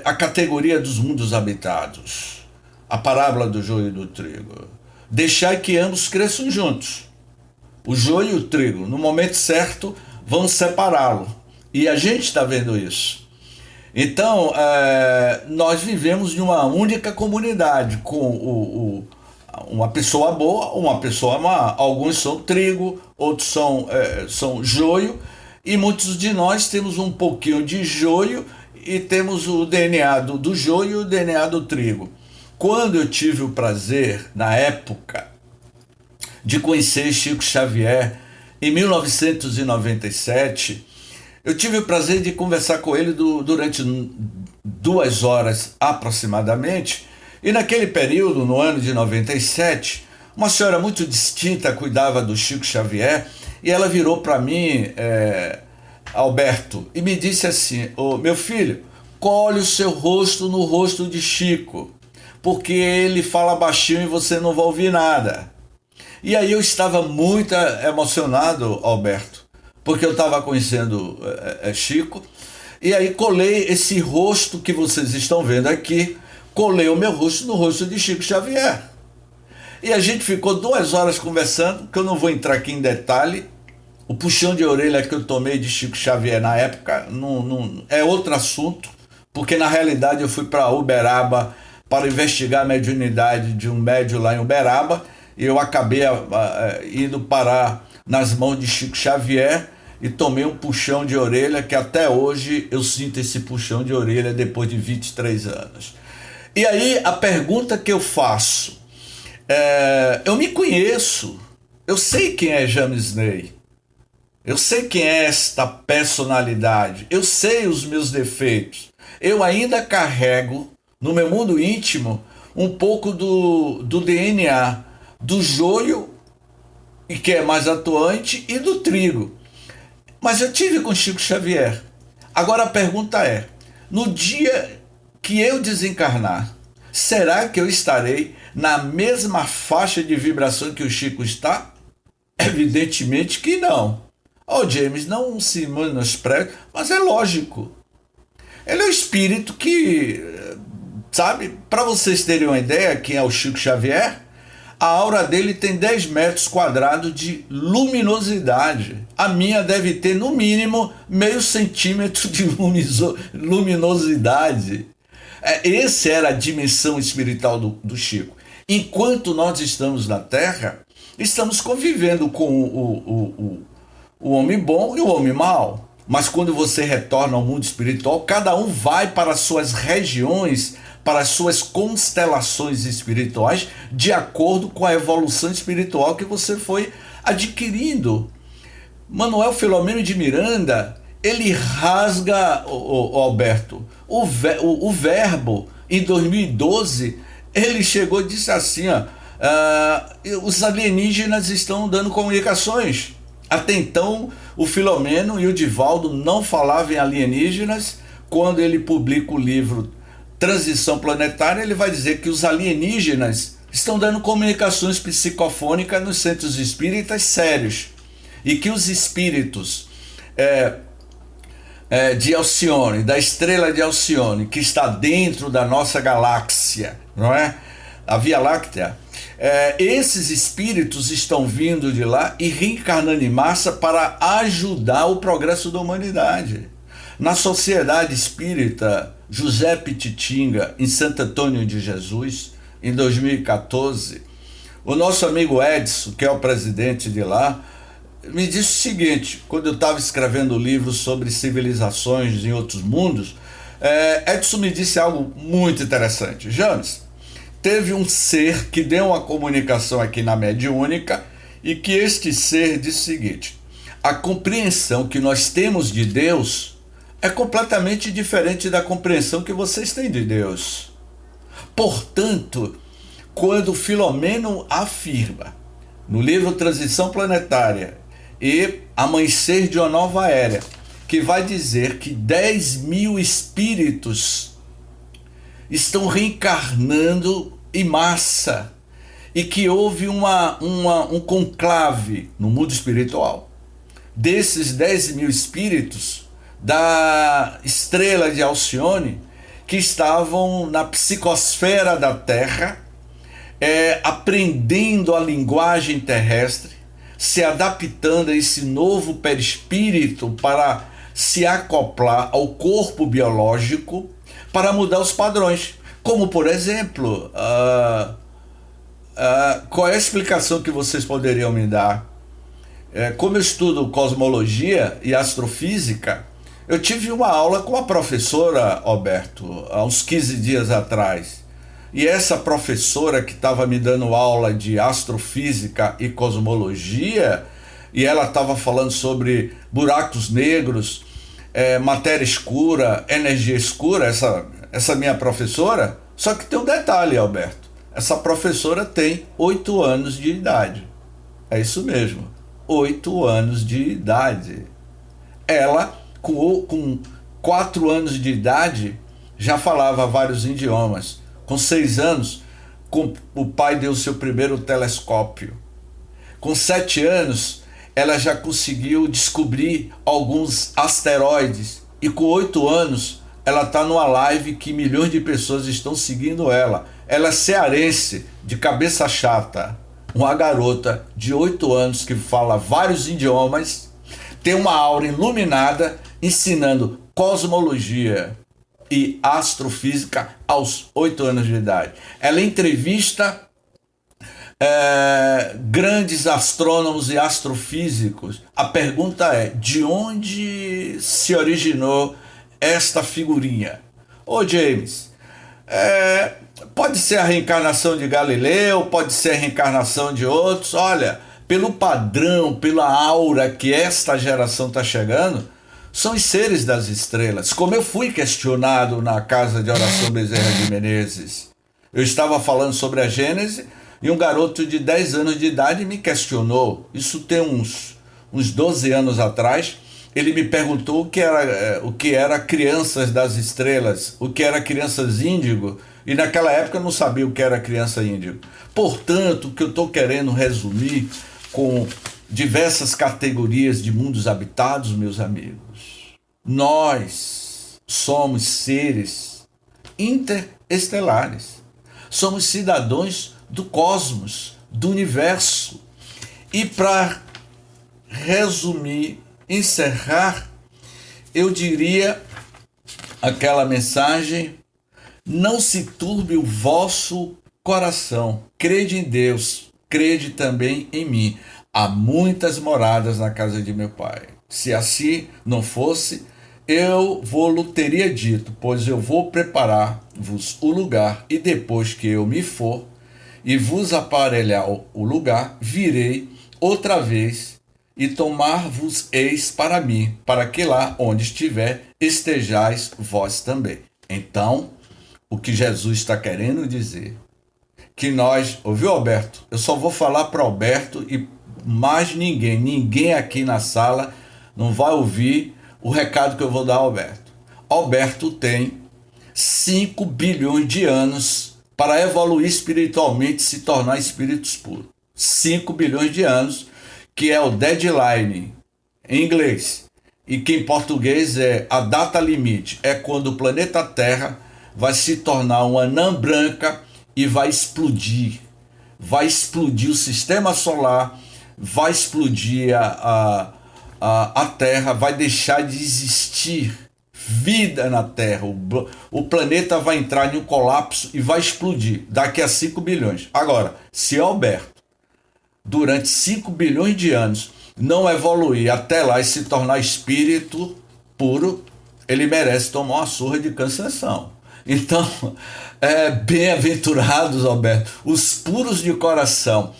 a categoria dos mundos habitados. A parábola do joio e do trigo. Deixai que ambos cresçam juntos. O joio e o trigo, no momento certo, vão separá-lo. E a gente está vendo isso. Então, nós vivemos em uma única comunidade, com uma pessoa boa, uma pessoa má. Alguns são trigo, outros são joio, e muitos de nós temos um pouquinho de joio e temos o DNA do joio e o DNA do trigo. Quando eu tive o prazer, na época, de conhecer Chico Xavier, em 1997, eu tive o prazer de conversar com ele durante 2 horas aproximadamente, e naquele período, no ano de 97, uma senhora muito distinta cuidava do Chico Xavier, e ela virou para mim, Alberto, e me disse assim: meu filho, colhe o seu rosto no rosto de Chico, porque ele fala baixinho e você não vai ouvir nada. E aí eu estava muito emocionado, Alberto, porque eu estava conhecendo Chico, e aí colei esse rosto que vocês estão vendo aqui, colei o meu rosto no rosto de Chico Xavier. E a gente ficou 2 horas conversando, que eu não vou entrar aqui em detalhe. O puxão de orelha que eu tomei de Chico Xavier na época é outro assunto, porque na realidade eu fui para Uberaba para investigar a mediunidade de um médium lá em Uberaba, e eu acabei indo parar nas mãos de Chico Xavier e tomei um puxão de orelha que até hoje eu sinto esse puxão de orelha depois de 23 anos. E aí a pergunta que eu faço, eu me conheço, eu sei quem é James Ney, eu sei quem é esta personalidade, eu sei os meus defeitos, eu ainda carrego no meu mundo íntimo um pouco do DNA, do joio, e que é mais atuante, e do trigo. Mas eu tive com Chico Xavier. Agora a pergunta é, no dia que eu desencarnar, será que eu estarei na mesma faixa de vibração que o Chico está? Evidentemente que não. James, não se menospreze, mas é lógico. Ele é o espírito que, sabe, para vocês terem uma ideia quem é o Chico Xavier, a aura dele tem 10 metros quadrados de luminosidade. A minha deve ter, no mínimo, meio centímetro de luminosidade. Essa era a dimensão espiritual do Chico. Enquanto nós estamos na Terra, estamos convivendo com o homem bom e o homem mau. Mas quando você retorna ao mundo espiritual, cada um vai para as suas regiões, para as suas constelações espirituais, de acordo com a evolução espiritual que você foi adquirindo. Manuel Filomeno de Miranda, ele rasga, Alberto, o verbo. Em 2012, ele chegou e disse assim, os alienígenas estão dando comunicações. Até então, o Filomeno e o Divaldo não falavam em alienígenas. Quando ele publica o livro Transição Planetária, ele vai dizer que os alienígenas estão dando comunicações psicofônicas nos centros espíritas sérios, e que os espíritos de Alcione, da estrela de Alcione, que está dentro da nossa galáxia, não é? A Via Láctea, Esses espíritos estão vindo de lá e reencarnando em massa para ajudar o progresso da humanidade. Na Sociedade Espírita José Pititinga, em Santo Antônio de Jesus, em 2014, o nosso amigo Edson, que é o presidente de lá, me disse o seguinte, quando eu estava escrevendo o livro sobre civilizações em outros mundos, Edson me disse algo muito interessante. James, teve um ser que deu uma comunicação aqui na mediúnica e que este ser disse o seguinte: a compreensão que nós temos de Deus é completamente diferente da compreensão que vocês têm de Deus. Portanto, quando Filomeno afirma no livro Transição Planetária e Amanhecer de uma Nova Era, que vai dizer que 10.000 espíritos estão reencarnando em massa e que houve um conclave no mundo espiritual. Desses 10.000 espíritos da estrela de Alcione, que estavam na psicosfera da Terra, aprendendo a linguagem terrestre, se adaptando a esse novo perispírito para se acoplar ao corpo biológico, para mudar os padrões. Como, por exemplo, qual é a explicação que vocês poderiam me dar? Como eu estudo cosmologia e astrofísica, eu tive uma aula com a professora, Alberto, há uns 15 dias atrás. E essa professora que estava me dando aula de astrofísica e cosmologia, e ela estava falando sobre buracos negros, matéria escura, energia escura, essa minha professora, só que tem um detalhe, Alberto. Essa professora tem 8 anos de idade. É isso mesmo, 8 anos de idade. Ela, com 4 anos de idade, já falava vários idiomas. Com 6 anos, o pai deu seu primeiro telescópio. Com 7 anos, ela já conseguiu descobrir alguns asteroides. E com 8 anos, ela está numa live que milhões de pessoas estão seguindo ela. Ela é cearense, de cabeça chata. Uma garota de 8 anos que fala vários idiomas, tem uma aura iluminada, ensinando cosmologia e astrofísica aos 8 anos de idade. Ela entrevista grandes astrônomos e astrofísicos. A pergunta é: de onde se originou esta figurinha? Ô James, pode ser a reencarnação de Galileu, pode ser a reencarnação de outros. Olha, pelo padrão, pela aura que esta geração está chegando, são os seres das estrelas. Como eu fui questionado na Casa de Oração Bezerra de Menezes. Eu estava falando sobre a Gênese e um garoto de 10 anos de idade me questionou. Isso tem uns 12 anos atrás. Ele me perguntou o que era crianças das estrelas, o que era crianças índigo, e naquela época eu não sabia o que era criança índigo. Portanto, o que eu estou querendo resumir com diversas categorias de mundos habitados, meus amigos, nós somos seres interestelares, somos cidadãos do cosmos, do universo. E para resumir, encerrar, eu diria aquela mensagem: não se turbe o vosso coração, crede em Deus, crede também em mim. Há muitas moradas na casa de meu pai. Se assim não fosse, eu vou-lo teria dito, pois eu vou preparar-vos o lugar, e depois que eu me for e vos aparelhar o lugar, virei outra vez e tomar-vos-eis para mim, para que lá onde estiver estejais vós também. Então, o que Jesus está querendo dizer, que nós, ouviu, Alberto? Eu só vou falar para Alberto e mais ninguém aqui na sala não vai ouvir o recado que eu vou dar a Alberto. Alberto tem 5 bilhões de anos para evoluir espiritualmente e se tornar espíritos puros. 5 bilhões de anos, que é o deadline em inglês, e que em português é a data limite. É quando o planeta Terra vai se tornar uma anã branca e vai explodir. vai explodir o sistema solar, vai explodir a Terra, vai deixar de existir vida na Terra. O planeta vai entrar em um colapso e vai explodir daqui a 5 bilhões. Agora, se Alberto, durante 5 bilhões de anos, não evoluir até lá e se tornar espírito puro, ele merece tomar uma surra de cansanção. Então, bem-aventurados, Alberto, os puros de coração,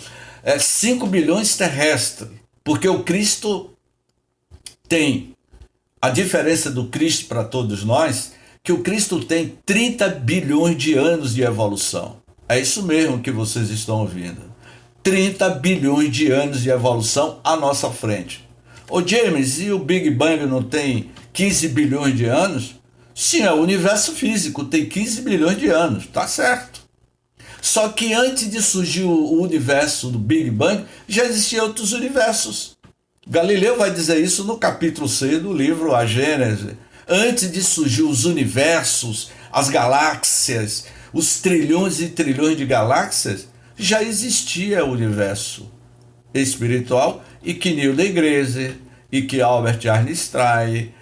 5 bilhões terrestres, porque o Cristo tem, a diferença do Cristo para todos nós, que o Cristo tem 30 bilhões de anos de evolução. É isso mesmo que vocês estão ouvindo. 30 bilhões de anos de evolução à nossa frente. Ô James, e o Big Bang não tem 15 bilhões de anos? Sim, o universo físico tem 15 bilhões de anos, tá certo. Só que antes de surgir o universo do Big Bang, já existiam outros universos. Galileu vai dizer isso no capítulo 6 do livro A Gênese. Antes de surgir os universos, as galáxias, os trilhões e trilhões de galáxias, já existia o universo espiritual, e que Neil deGrasse, e que Albert Einstein,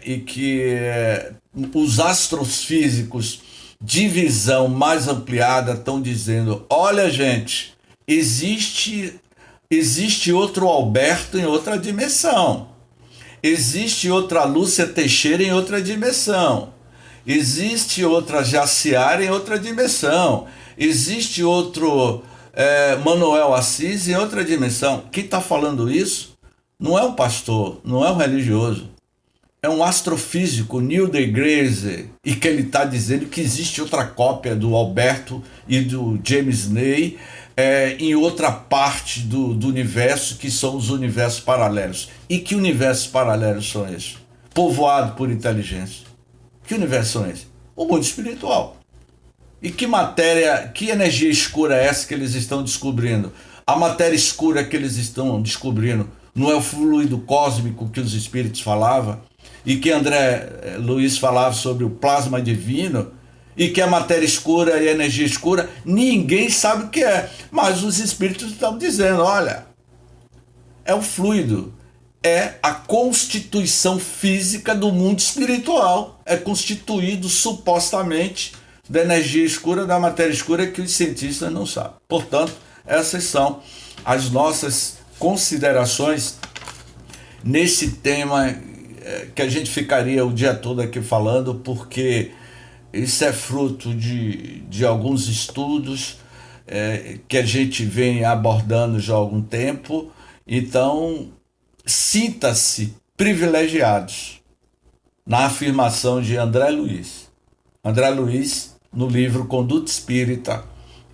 e que os astrofísicos de visão mais ampliada estão dizendo: olha, gente, existe outro Alberto em outra dimensão, existe outra Lúcia Teixeira em outra dimensão, existe outra Jaciara em outra dimensão, existe outro Manuel Assis em outra dimensão. Quem está falando isso não é um pastor, não é um religioso, é um astrofísico, Neil deGrasse, e que ele está dizendo que existe outra cópia do Alberto e do James Ney em outra parte do universo, que são os universos paralelos. E que universos paralelos são esses? Povoado por inteligência. Que universos são esses? O mundo espiritual. E que matéria, que energia escura é essa que eles estão descobrindo? A matéria escura que eles estão descobrindo não é o fluido cósmico que os espíritos falavam, e que André Luiz falava sobre o plasma divino, e que a matéria escura e a energia escura, ninguém sabe o que é, mas os espíritos estão dizendo: olha, é o fluido, é a constituição física do mundo espiritual, é constituído supostamente da energia escura, da matéria escura, que os cientistas não sabem. Portanto, essas são as nossas considerações nesse tema, que a gente ficaria o dia todo aqui falando, porque isso é fruto de alguns estudos que a gente vem abordando já há algum tempo. Então, sinta-se privilegiados na afirmação de André Luiz. André Luiz, no livro Conduta Espírita,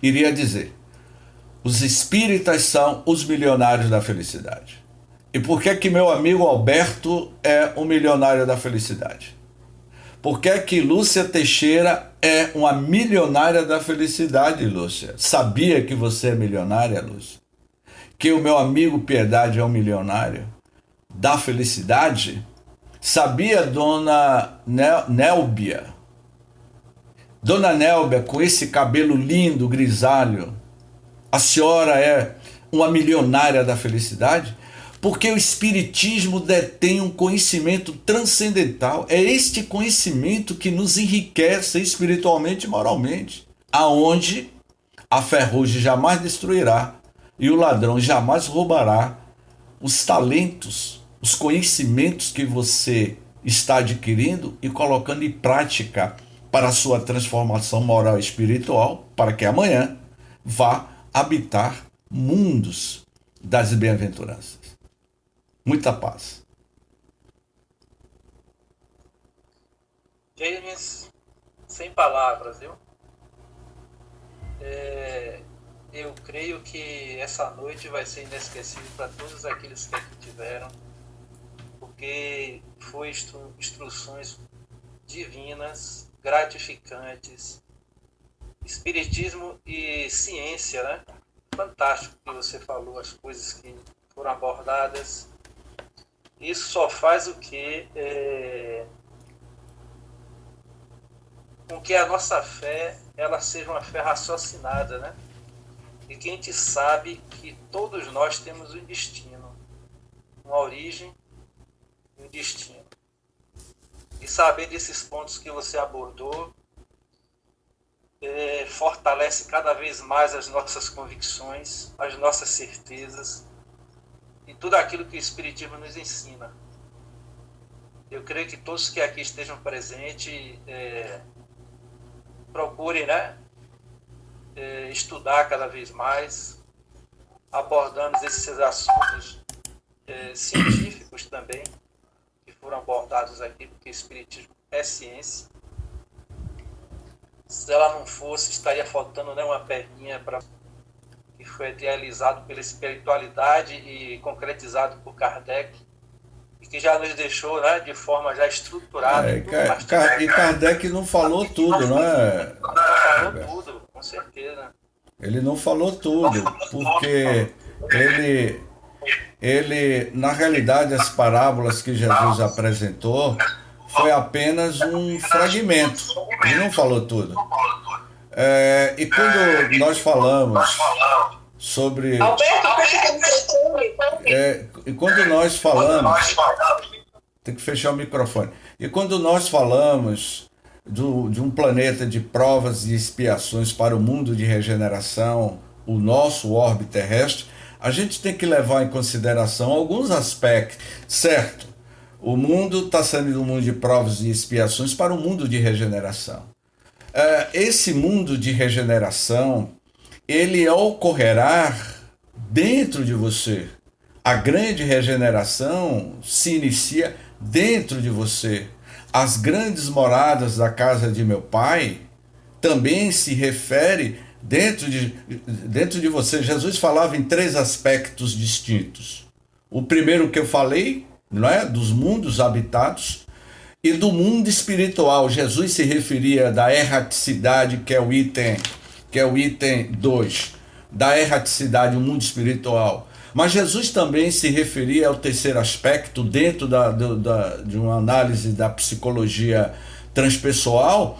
iria dizer: os espíritas são os milionários da felicidade. E por que meu amigo Alberto é um milionário da felicidade? Por que Lúcia Teixeira é uma milionária da felicidade, Lúcia? Sabia que você é milionária, Lúcia? Que o meu amigo Piedade é um milionário da felicidade? Sabia, dona Nélbia? Dona Nélbia, com esse cabelo lindo, grisalho, a senhora é uma milionária da felicidade? Porque o Espiritismo detém um conhecimento transcendental. É este conhecimento que nos enriquece espiritualmente e moralmente, aonde a ferrugem jamais destruirá e o ladrão jamais roubará os talentos, os conhecimentos que você está adquirindo e colocando em prática para a sua transformação moral e espiritual, para que amanhã vá habitar mundos das bem-aventuranças. Muita paz. James, sem palavras, viu? Eu creio que essa noite vai ser inesquecível para todos aqueles que aqui tiveram, porque foi instruções divinas, gratificantes, espiritismo e ciência, né? Fantástico que você falou, as coisas que foram abordadas. Isso só faz o que? Com que a nossa fé ela seja uma fé raciocinada, né? e que a gente sabe que todos nós temos um destino, uma origem e um destino. E saber desses pontos que você abordou fortalece cada vez mais as nossas convicções, as nossas certezas e tudo aquilo que o Espiritismo nos ensina. Eu creio que todos que aqui estejam presentes procurem, né, estudar cada vez mais, abordando esses assuntos científicos também, que foram abordados aqui, porque o Espiritismo é ciência. Se ela não fosse, estaria faltando, né, uma perninha que foi idealizado pela espiritualidade e concretizado por Kardec, e que já nos deixou, né, de forma já estruturada. E Kardec não falou tudo, não é? Falou tudo, com certeza. Ele não falou tudo, porque ele, na realidade, as parábolas que Jesus apresentou foi apenas um fragmento. Ele não falou tudo. E quando nós falamos sobre... e quando nós falamos... Tem que fechar o microfone. E quando nós falamos de um planeta de provas e expiações para o mundo de regeneração, o nosso orbe terrestre, a gente tem que levar em consideração alguns aspectos. Certo, o mundo está saindo do mundo de provas e expiações para o mundo de regeneração. Esse mundo de regeneração, ele ocorrerá dentro de você. A grande regeneração se inicia dentro de você. As grandes moradas da casa de meu pai também se refere dentro de você. Jesus falava em 3 aspectos distintos. O primeiro que eu falei, não é, dos mundos habitados, e do mundo espiritual. Jesus se referia da erraticidade, que é o item 2, da erraticidade, o mundo espiritual. Mas Jesus também se referia ao terceiro aspecto, dentro de uma análise da psicologia transpessoal,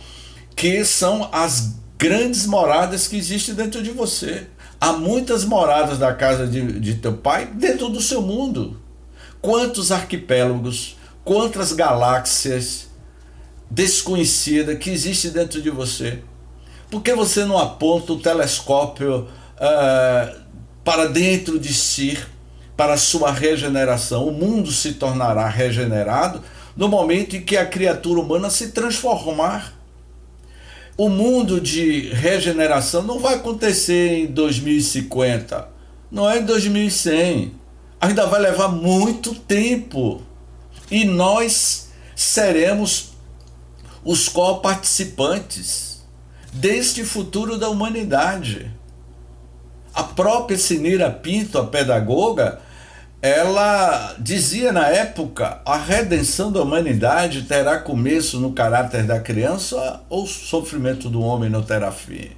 que são as grandes moradas que existem dentro de você. Há muitas moradas da casa de teu pai dentro do seu mundo. Quantos arquipélagos, quantas galáxias desconhecidas que existem dentro de você. Por que você não aponta o telescópio para dentro de si, para a sua regeneração? O mundo se tornará regenerado no momento em que a criatura humana se transformar. O mundo de regeneração não vai acontecer em 2050, não é em 2100. Ainda vai levar muito tempo. E nós seremos os co-participantes deste futuro da humanidade. A própria Sinira Pinto, a pedagoga, ela dizia na época: a redenção da humanidade terá começo no caráter da criança ou o sofrimento do homem não terá fim?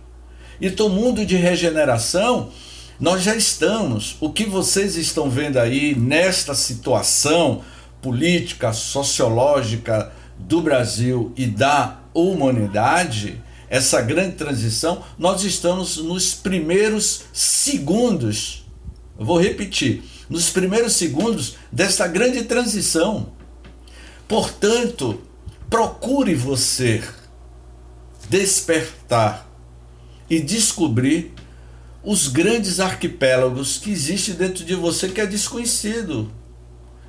Então, o mundo de regeneração, nós já estamos. O que vocês estão vendo aí nesta situação política, sociológica do Brasil e da humanidade, essa grande transição, nós estamos nos primeiros segundos, eu vou repetir, nos primeiros segundos desta grande transição. Portanto, procure você despertar e descobrir os grandes arquipélagos que existem dentro de você, que é desconhecido.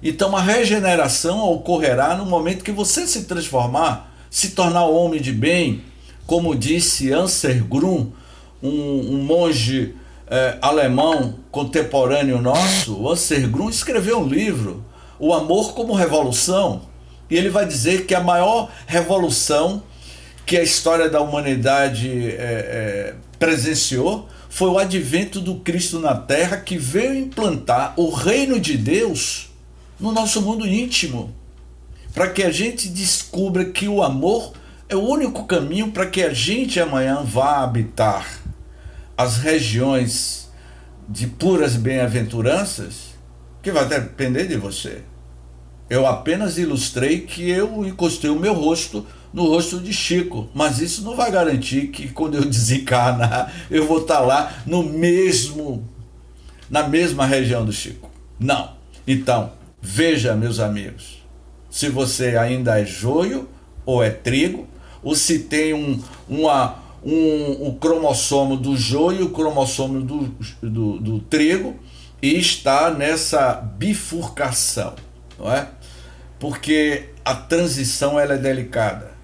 Então a regeneração ocorrerá no momento que você se transformar, se tornar um homem de bem, como disse Anser Grun, um monge alemão contemporâneo nosso. O Anser Grun escreveu um livro, O Amor como Revolução, e ele vai dizer que a maior revolução que a história da humanidade presenciou foi o advento do Cristo na Terra, que veio implantar o reino de Deus no nosso mundo íntimo, para que a gente descubra que o amor é o único caminho para que a gente amanhã vá habitar as regiões de puras bem-aventuranças, que vai depender de você. Eu apenas ilustrei que eu encostei o meu rosto no rosto de Chico, mas isso não vai garantir que quando eu desencarnar eu vou estar lá na mesma região do Chico. Não. Então, veja, meus amigos, se você ainda é joio ou é trigo, ou se tem um cromossomo do joio e o cromossomo do trigo, e está nessa bifurcação, não é? Porque a transição ela é delicada.